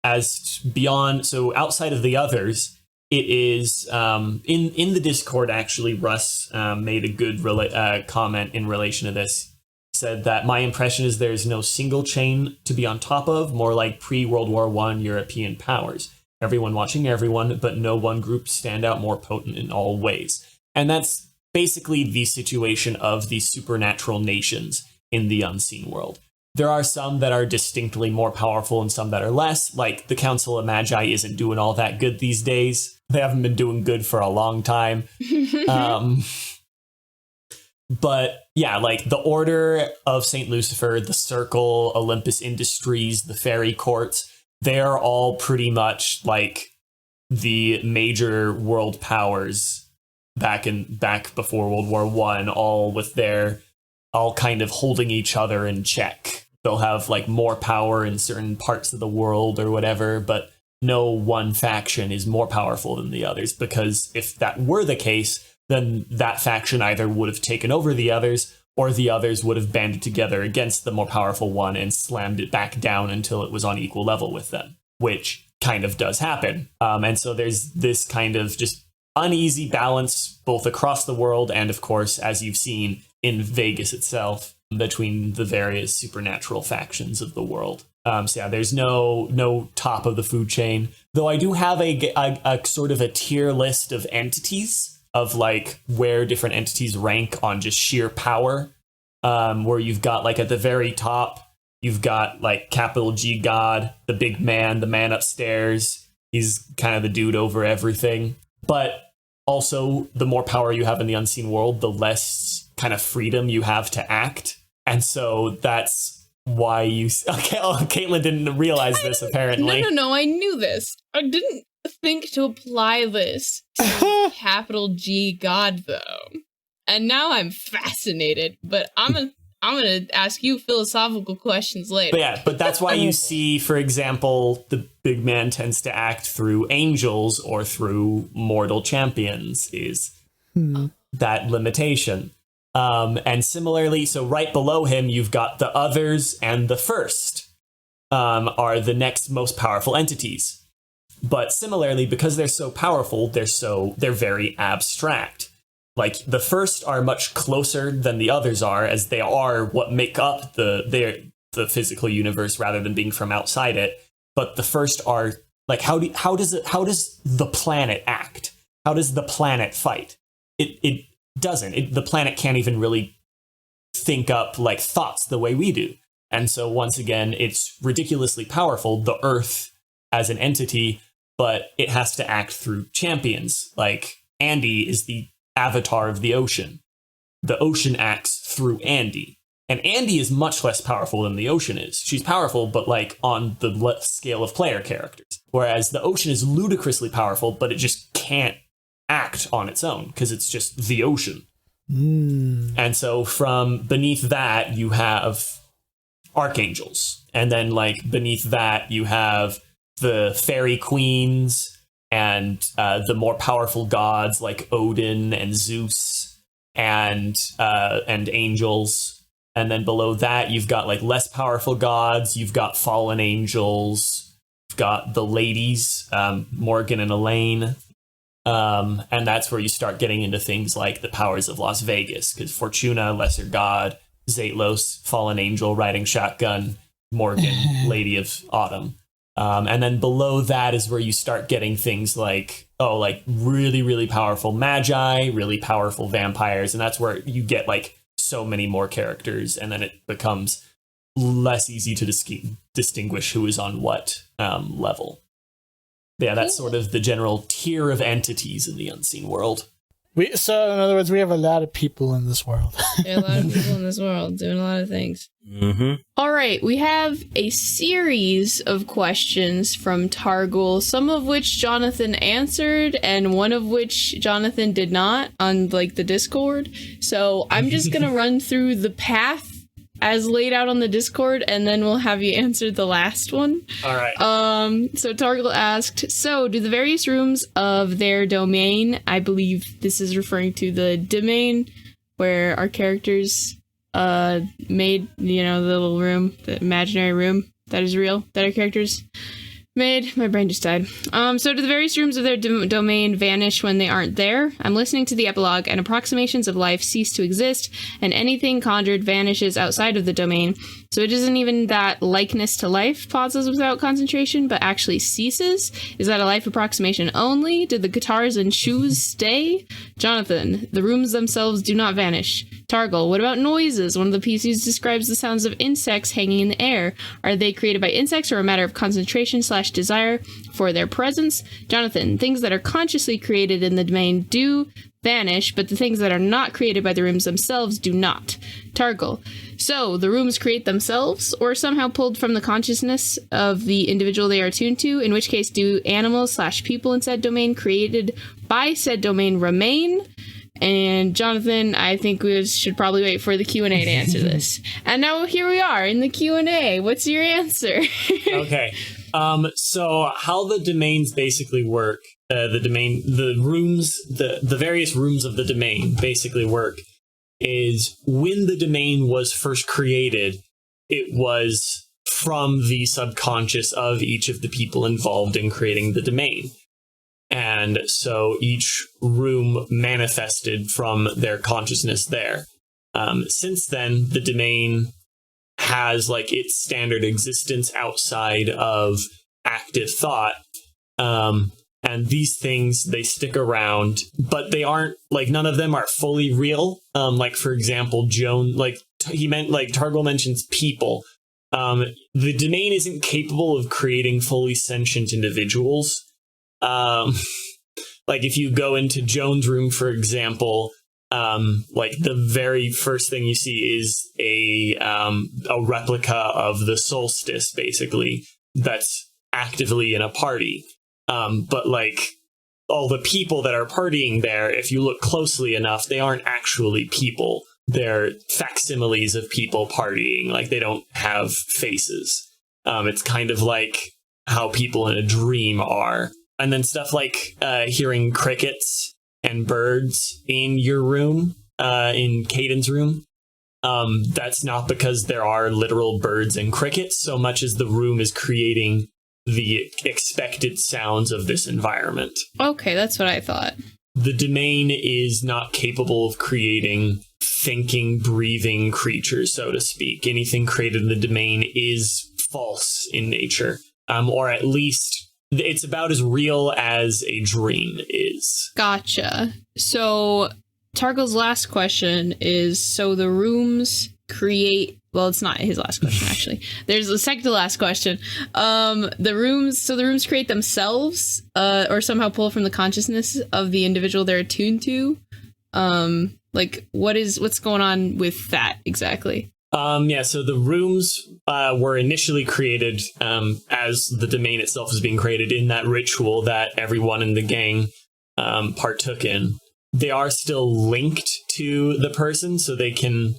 As beyond, so outside of the others, it is in the Discord. Actually, Russ made a good comment in relation to this. Said that my impression is there's no single chain to be on top of, more like pre-World War I European powers. Everyone watching everyone, but no one group stand out more potent in all ways. And that's basically the situation of the supernatural nations in the unseen world. There are some that are distinctly more powerful and some that are less. Like the Council of Magi isn't doing all that good these days. They haven't been doing good for a long time. But yeah, like the Order of St. Lucifer, the Circle, Olympus Industries, the Fairy Courts, they're all pretty much like the major world powers back before World War I, all kind of holding each other in check. They'll have like more power in certain parts of the world or whatever, but no one faction is more powerful than the others, because if that were the case, then that faction either would have taken over the others, or the others would have banded together against the more powerful one and slammed it back down until it was on equal level with them, which kind of does happen. And so there's this kind of just uneasy balance both across the world and, of course, as you've seen in Vegas itself, between the various supernatural factions of the world. So yeah, there's no top of the food chain, though I do have a sort of a tier list of entities of like where different entities rank on just sheer power, where you've got like at the very top, you've got like capital G God, the big man, the man upstairs. He's kind of the dude over everything. But also the more power you have in the unseen world, the less kind of freedom you have to act. And so that's why Caitlin didn't realize this apparently. No, I knew this. I didn't think to apply this to capital G God though, and now I'm fascinated. But I'm gonna ask you philosophical questions later. But that's why you see, for example, the big man tends to act through angels or through mortal champions. Is that limitation? And similarly, so right below him, you've got the others and the first are the next most powerful entities. But similarly, because they're so powerful, they're very abstract. Like the first are much closer than the others are, as they are what make up the physical universe rather than being from outside it. But the first are like, how does the planet act? How does the planet fight? It doesn't. The planet can't even really think up like thoughts the way we do. And so once again, it's ridiculously powerful, the Earth as an entity, but it has to act through champions. Like Andi is the avatar of the ocean. The ocean acts through Andi. And Andi is much less powerful than the ocean is. She's powerful, but like on the scale of player characters. Whereas the ocean is ludicrously powerful, but it just can't act on its own because it's just the ocean. And so from beneath that, you have archangels. And then like beneath that, you have the fairy queens and the more powerful gods like Odin and Zeus and angels. And then below that, you've got like less powerful gods. You've got fallen angels. You've got the ladies, Morgan and Elaine. And that's where you start getting into things like the powers of Las Vegas, because Fortuna, lesser god, Zatlos, fallen angel riding shotgun, Morgan, Lady of Autumn. And then below that is where you start getting things like, really, really powerful magi, really powerful vampires. And that's where you get like so many more characters. And then it becomes less easy to distinguish who is on what level. Yeah, that's sort of the general tier of entities in the unseen world. So in other words, we have a lot of people in this world. There are a lot of people in this world doing a lot of things. Mm-hmm. All right, we have a series of questions from Targul, some of which Jonathan answered, and one of which Jonathan did not on the Discord. So I'm just gonna run through the path as laid out on the Discord, and then we'll have you answer the last one. All right. So Targul asked, so do the various rooms of their domain, I believe this is referring to the domain where our characters made, the little room, the imaginary room that is real, that our characters made. My brain just died. So do the various rooms of their domain vanish when they aren't there? I'm listening to the epilogue, and approximations of life cease to exist, and anything conjured vanishes outside of the domain. So it isn't even that likeness to life pauses without concentration, but actually ceases? Is that a life approximation only? Did the guitars and shoes stay? Jonathan, the rooms themselves do not vanish. Targul, what about noises? One of the PCs describes the sounds of insects hanging in the air. Are they created by insects or a matter of concentration / desire for their presence? Jonathan, things that are consciously created in the domain do vanish, but the things that are not created by the rooms themselves do not. Targul, so the rooms create themselves or somehow pulled from the consciousness of the individual they are tuned to, in which case do animals / people in said domain created by said domain remain? And Jonathan, I think we should probably wait for the Q&A to answer this. And now here we are in the Q&A. What's your answer? Okay. So how the domains basically work, the various rooms of the domain basically work is when the domain was first created, it was from the subconscious of each of the people involved in creating the domain. And so each room manifested from their consciousness there. Since then, the domain has its standard existence outside of active thought. And these things, they stick around, but they aren't, none of them are fully real. For example, Joan, Targul mentions people. The domain isn't capable of creating fully sentient individuals. If you go into Joan's room, for example, the very first thing you see is a replica of the solstice, basically, that's actively in a party. But all the people that are partying there, if you look closely enough, they aren't actually people. They're facsimiles of people partying. They don't have faces. It's kind of like how people in a dream are. And then stuff like hearing crickets and birds in your room, in Cayden's room. That's not because there are literal birds and crickets so much as the room is creating the expected sounds of this environment. Okay, that's what I thought. The domain is not capable of creating thinking, breathing creatures, so to speak. Anything created in the domain is false in nature, or at least it's about as real as a dream is. Gotcha. So Targul's last question is, so the rooms create... Well, it's not his last question, actually. There's a second to last question. The rooms create themselves, or somehow pull from the consciousness of the individual they're attuned to. What's going on with that exactly? So the rooms were initially created as the domain itself was being created in that ritual that everyone in the gang partook in. They are still linked to the person, so they can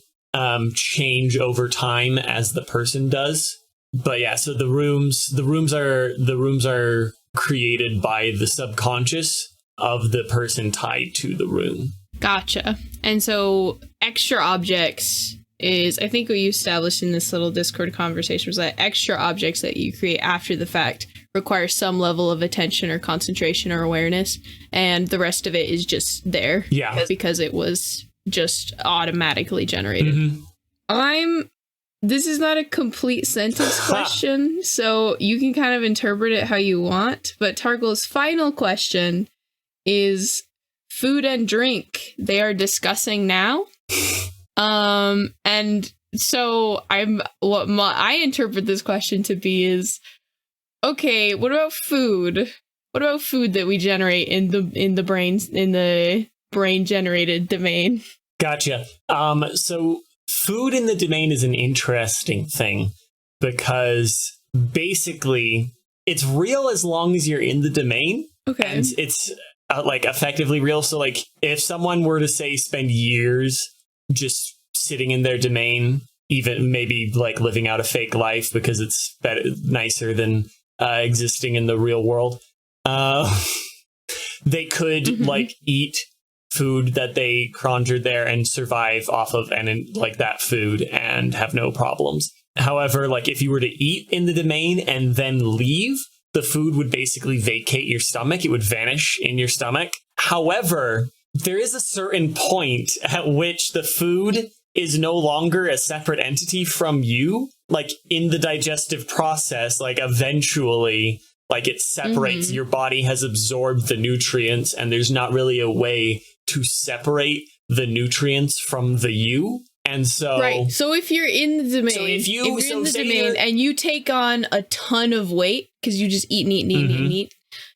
change over time as the person does. But yeah, so the rooms are created by the subconscious of the person tied to the room. Gotcha. And so extra objects is, I think what you established in this little Discord conversation was that extra objects that you create after the fact require some level of attention or concentration or awareness, and the rest of it is just there. Yeah. Because it was just automatically generated. Mm-hmm. This is not a complete sentence question, so you can kind of interpret it how you want, but Targul's final question is food and drink they are discussing now. And so I interpret this question to be is, okay, what about food? What about food that we generate in the brains, in the brain-generated domain. Gotcha. So food in the domain is an interesting thing because basically it's real as long as you're in the domain. Okay. And it's like effectively real. So like if someone were to say spend years just sitting in their domain, even maybe like living out a fake life because it's better, nicer than existing in the real world, they could like eat food that they conjured there and survive off of like that food and have no problems. However, like if you were to eat in the domain and then leave, the food would basically vacate your stomach. It would vanish in your stomach. However, there is a certain point at which the food is no longer a separate entity from you. Like in the digestive process, like eventually, like it separates. Your body has absorbed the nutrients and there's not really a way to separate the nutrients from the you. And so, right. So if you're in the domain, so if you're in the domain and you take on a ton of weight because you just eat,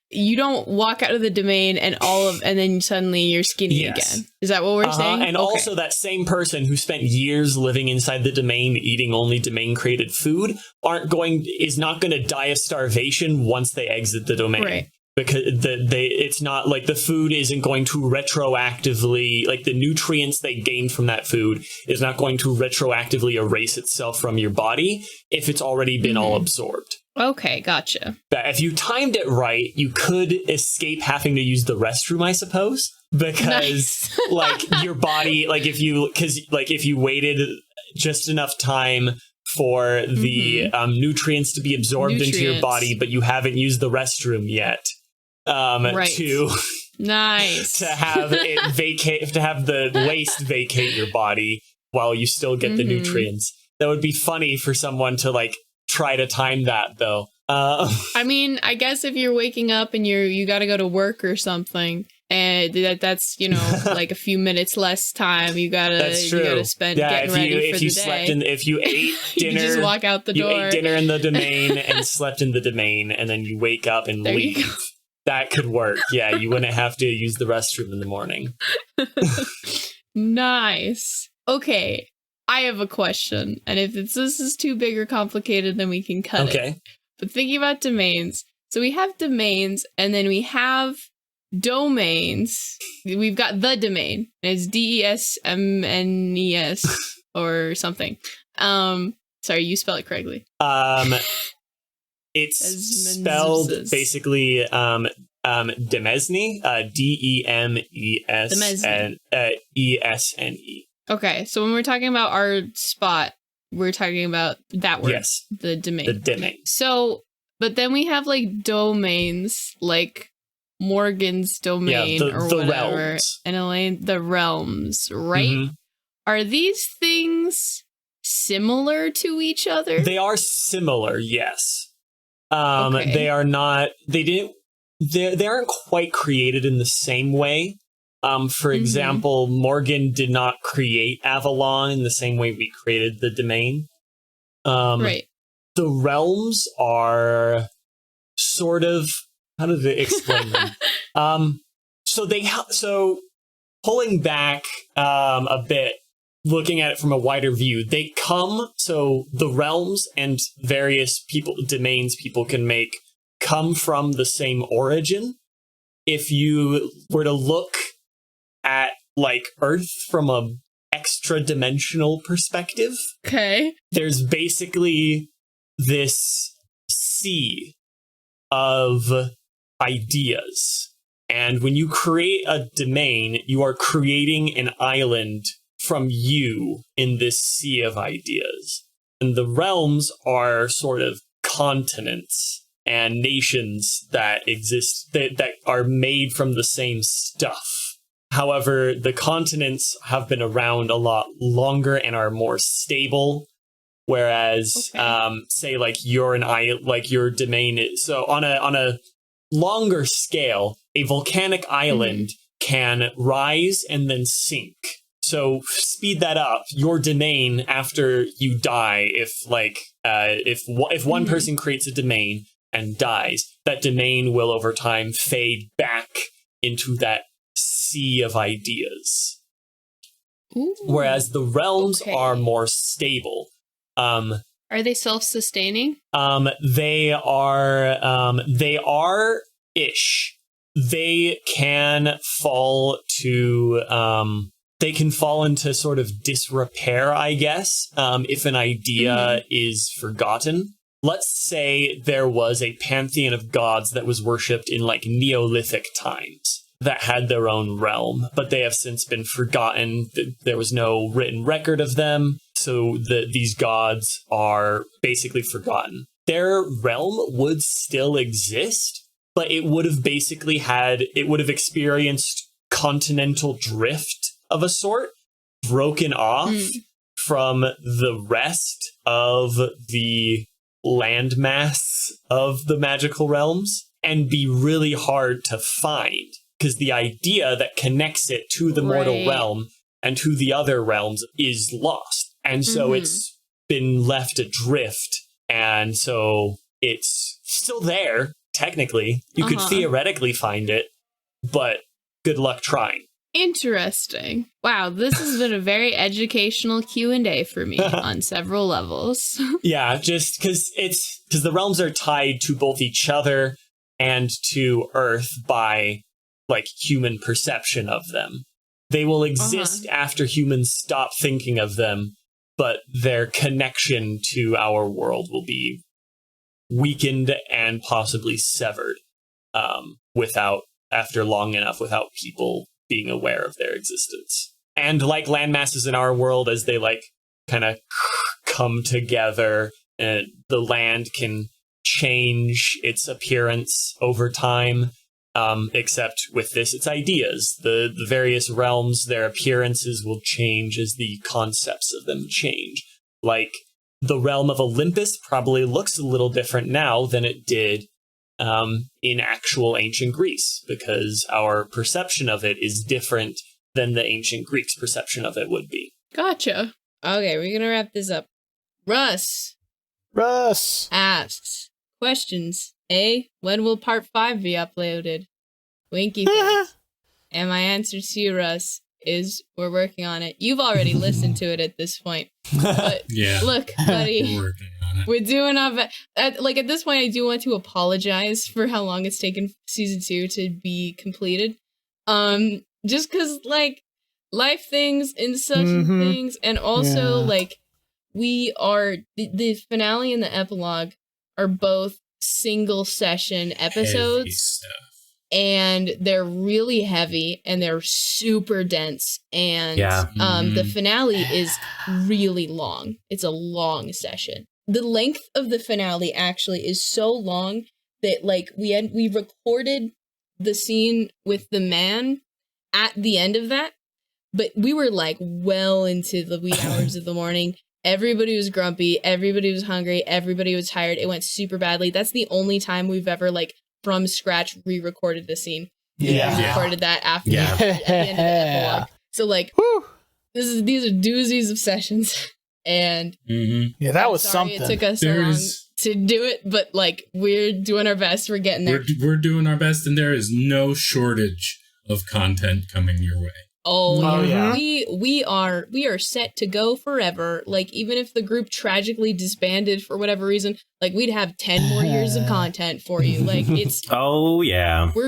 you don't walk out of the domain and then suddenly you're skinny again. Is that what we're saying? And also that same person who spent years living inside the domain, eating only domain created food, is not going to die of starvation once they exit the domain. Right. Because it's not like the food isn't going to retroactively, like the nutrients they gained from that food is not going to retroactively erase itself from your body if it's already been all absorbed. Okay, gotcha. But if you timed it right, you could escape having to use the restroom, I suppose, because like your body, like if you waited just enough time for the nutrients to be absorbed into your body, but you haven't used the restroom yet. To have it vacate, to have the waste vacate your body while you still get the nutrients. That would be funny for someone to like try to time that though. I mean, I guess if you're waking up and you got to go to work or something, and that's like a few minutes less time you gotta spend getting ready for the day. If you ate dinner, you just walk out the door. You ate dinner in the domain and slept in the domain, and then you wake up and leave. That could work. Yeah, you wouldn't have to use the restroom in the morning. Nice. Okay, I have a question, and if this is too big or complicated, then we can cut it. But thinking about domains, so we have domains, and then we have domains. We've got the domain. It's DESMNES or something. Sorry, you spell it correctly. It's spelled basically Demesne, DEMESNE. Okay, so when we're talking about our spot, we're talking about that word. Yes, the domain. The domain. So, but then we have like domains, like Morgan's domain or whatever, realms. And Elaine, the realms, right? Are these things similar to each other? They are similar, yes. They are not. They aren't quite created in the same way. For example, Morgan did not create Avalon in the same way we created the domain. Right. The realms are sort of. How do they explain them? So pulling back a bit, looking at it from a wider view, so the realms and various domains people can make come from the same origin. If you were to look at like Earth from a extra dimensional perspective, there's basically this sea of ideas. And when you create a domain, you are creating an island from you in this sea of ideas. And the realms are sort of continents and nations that exist that are made from the same stuff. However, the continents have been around a lot longer and are more stable. Whereas, say like you're your domain is, so on a longer scale, a volcanic island can rise and then sink. So speed that up. Your domain after you die, if one person creates a domain and dies, that domain will over time fade back into that sea of ideas. Ooh, Whereas the realms are more stable. Are they self-sustaining? They are ish. They can fall into sort of disrepair, I guess, if an idea is forgotten. Let's say there was a pantheon of gods that was worshipped in like Neolithic times that had their own realm, but they have since been forgotten. There was no written record of them, so these gods are basically forgotten. Their realm would still exist, but it would have experienced continental drift of a sort, broken off from the rest of the landmass of the magical realms, and be really hard to find, because the idea that connects it to the mortal realm and to the other realms is lost. And so it's been left adrift, and so it's still there, technically. You could theoretically find it, but good luck trying. Interesting. Wow, this has been a very educational Q&A for me on several levels. Yeah, just because the realms are tied to both each other and to Earth by like human perception of them. They will exist after humans stop thinking of them, but their connection to our world will be weakened and possibly severed after long enough without people being aware of their existence. And like landmasses in our world, as they like kind of come together, the land can change its appearance over time. Except with this, it's ideas. The various realms, their appearances will change as the concepts of them change. Like, the realm of Olympus probably looks a little different now than it did in actual ancient Greece, because our perception of it is different than the ancient Greeks' perception of it would be. Gotcha. Okay, we're gonna wrap this up. Russ asks questions. A, when will part 5 be uploaded? Winky face. And my answer to you, Russ, is we're working on it. You've already listened to it at this point. But look, buddy, we're doing our best. At this point, I do want to apologize for how long it's taken season 2 to be completed. Just because, like, life things and such things, and also, like, we are, the finale and the epilogue are both single session episodes, and they're really heavy and they're super dense, and the finale is really long. It's a long session. The length of the finale actually is so long that like we recorded the scene with the man at the end of that, but we were like well into the wee hours of the morning. Everybody was grumpy. Everybody was hungry. Everybody was tired. It went super badly. That's the only time we've ever, like, from scratch re-recorded the scene. Yeah. We recorded that after the end of the epilogue. So, like, these are doozies of sessions. And that was something. It took us so long to do it, but, like, we're doing our best. We're getting there. We're doing our best, and there is no shortage of content coming your way. Oh yeah. We are set to go forever. Like, even if the group tragically disbanded for whatever reason, like, we'd have 10 more years of content for you. Like, it's we're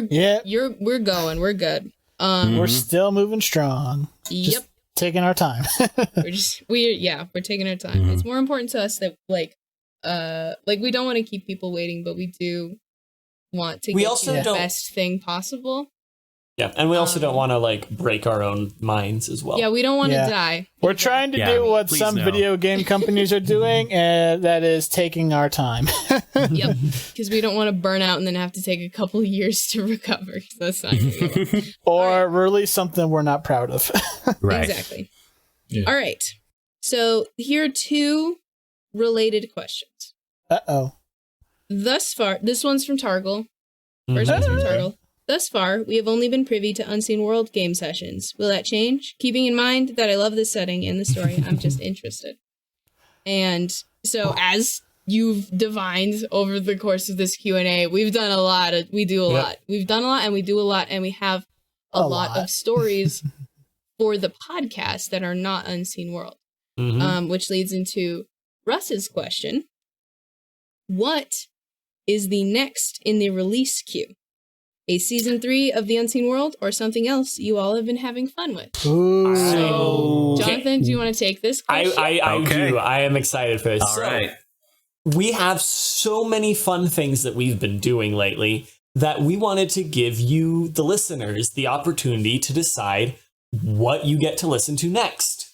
going. We're good. We're still moving strong. Just taking our time. we're taking our time. It's more important to us that like we don't want to keep people waiting, but we do want to get the best thing possible. Yeah, and we also don't want to, like, break our own minds as well. Yeah, we don't want to die. We're trying to do what some video game companies are doing, and that is taking our time. Yep, because we don't want to burn out and then have to take a couple of years to recover. So that's not good. Or release something we're not proud of. Right. Exactly. Yeah. All right. So here are 2 related questions. Uh-oh. Thus far, this one's from Targle. First one's from Targle. Thus far, we have only been privy to Unseen World game sessions. Will that change? Keeping in mind that I love this setting and the story, I'm just interested. And so, as you've divined over the course of this Q&A, we've done a lot. We do a lot. We've done a lot, and we do a lot, and we have a lot of stories for the podcast that are not Unseen World. Which leads into Russ's question. What is the next in the release queue? A season 3 of The Unseen World or something else you all have been having fun with? Ooh. So, Jonathan, do you want to take this question? I do. I am excited for this. All right. We have so many fun things that we've been doing lately that we wanted to give you, the listeners, the opportunity to decide what you get to listen to next.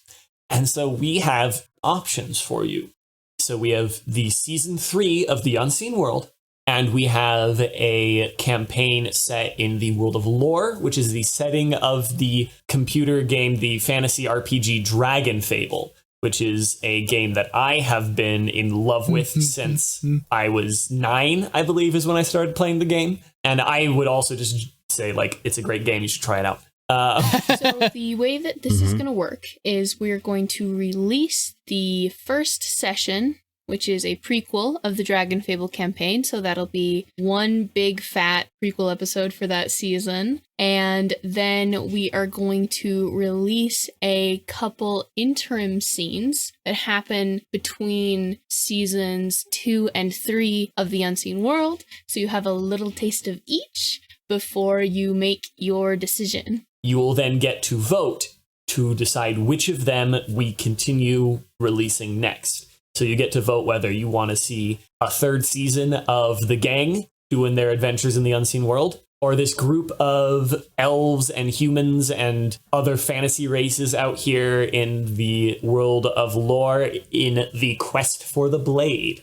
And so we have options for you. So we have the season 3 of The Unseen World, and we have a campaign set in the world of lore, which is the setting of the computer game, the fantasy RPG Dragon Fable, which is a game that I have been in love with since I was 9, I believe, is when I started playing the game. And I would also just say, like, it's a great game. You should try it out. So the way that this is going to work is we're going to release the first session, which is a prequel of the Dragon Fable campaign. So that'll be one big fat prequel episode for that season. And then we are going to release a couple interim scenes that happen between seasons 2 and 3 of The Unseen World. So you have a little taste of each before you make your decision. You will then get to vote to decide which of them we continue releasing next. So you get to vote whether you want to see a third season of the gang doing their adventures in the Unseen World, or this group of elves and humans and other fantasy races out here in the world of lore in the quest for the blade.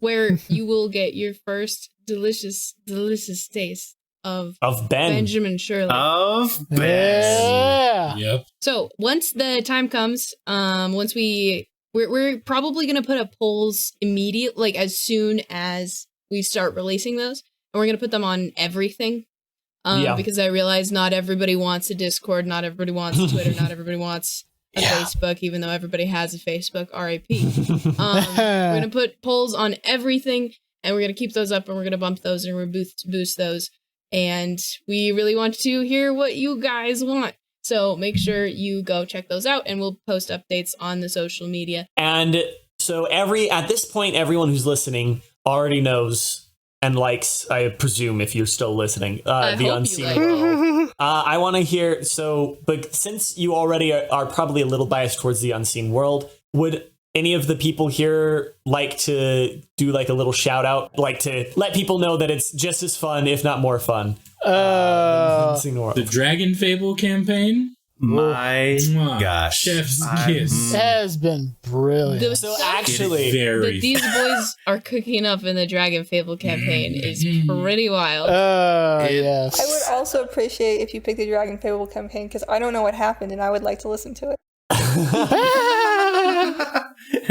Where you will get your first delicious taste of Benjamin Shirley. Of Ben. Yeah. Yep. So once the time comes, once we're probably going to put up polls immediate, like as soon as we start releasing those, and we're going to put them on everything. Because I realize not everybody wants a Discord, not everybody wants a Twitter, not everybody wants a Facebook, even though everybody has a Facebook, RIP. We're going to put polls on everything, and we're going to keep those up, and we're going to bump those, and we're going to boost those. And we really want to hear what you guys want. So make sure you go check those out, and we'll post updates on the social media. And so at this point, everyone who's listening already knows and likes, I presume, if you're still listening, the Unseen World. I want to hear, but since you already are probably a little biased towards the Unseen World, would any of the people here like to do like a little shout out, like to let people know that it's just as fun, if not more fun? The Dragon Fable campaign? My gosh. Chef's kiss. Has been brilliant. So actually, that these boys are cooking up in the Dragon Fable campaign is pretty wild. Yes. I would also appreciate if you pick the Dragon Fable campaign, because I don't know what happened and I would like to listen to it.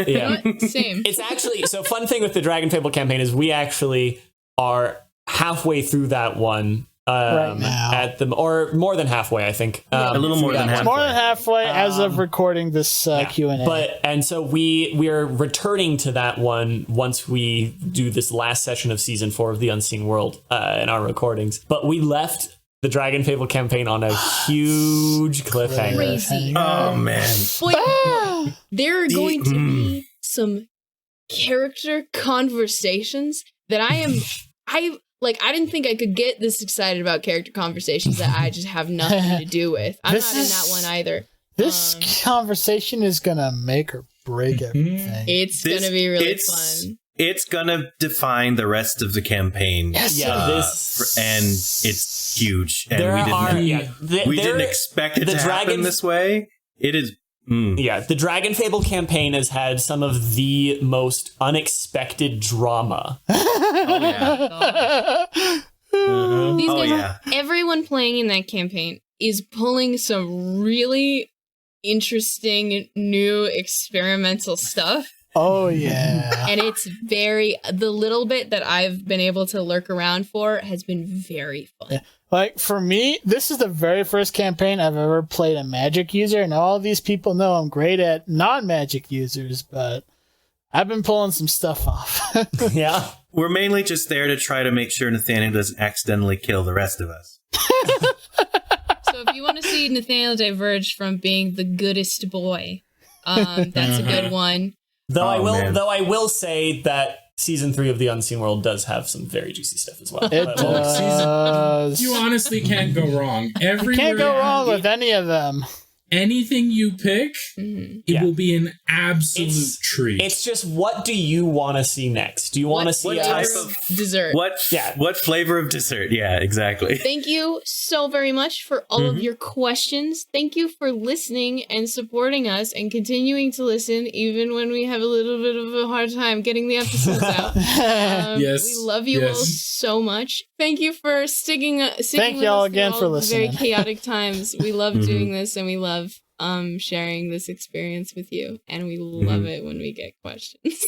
Yeah. Same. It's actually, so fun thing with the Dragon Fable campaign is we actually are halfway through that one. Right now. Or more than halfway, I think. A little more than halfway. More than halfway as of recording this Q&A. And so we are returning to that one once we do this last session of season 4 of The Unseen World in our recordings. But we left the Dragon Fable campaign on a huge cliffhanger. Crazy. Oh, man. Wait, there are going to be some character conversations that I didn't think I could get this excited about character conversations that I just have nothing to do with. I'm not in that one either. This conversation is gonna make or break everything. It's gonna be really fun. It's gonna define the rest of the campaign. Yes, and it's huge. And we didn't expect it to happen this way. It is. Yeah, the Dragon Fable campaign has had some of the most unexpected drama. These guys, everyone playing in that campaign is pulling some really interesting new experimental stuff. Oh, yeah. And it's the little bit that I've been able to lurk around for has been very fun. Yeah. Like, for me, this is the very first campaign I've ever played a magic user, and all these people know I'm great at non-magic users, but I've been pulling some stuff off. Yeah. We're mainly just there to try to make sure Nathaniel doesn't accidentally kill the rest of us. So if see Nathaniel diverge from being the goodest boy. That's a good one. Though I will say that season 3 of The Unseen World does have some very juicy stuff as well. It does. You honestly can't go wrong. You can't go wrong with any of them. Anything you pick, it will be an absolute treat. It's just, what do you want to see next? Do you want to see type of dessert? What flavor of dessert? Yeah, exactly. Thank you so very much for all of your questions. Thank you for listening and supporting us and continuing to listen even when we have a little bit of a hard time getting the episodes out. Yes. We love you all so much. Thank you for sticking Thank with y'all us again through for all the listening. very chaotic times. We love doing this, and we love sharing this experience with you, and we love it when we get questions.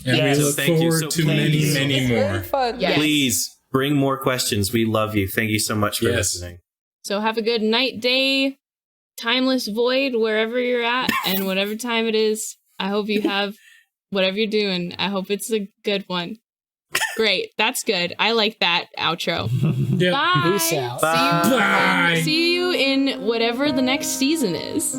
And we look forward So to please. many It's more. very fun. Yes. Please bring more questions. We love you. Thank you so much for listening. So have a good night, day, timeless void, wherever you're at, and whatever time it is. I hope you have whatever you're doing. I hope it's a good one. Great. That's good. I like that outro. Yep. Bye. Peace out. Bye. Bye. See you in whatever the next season is.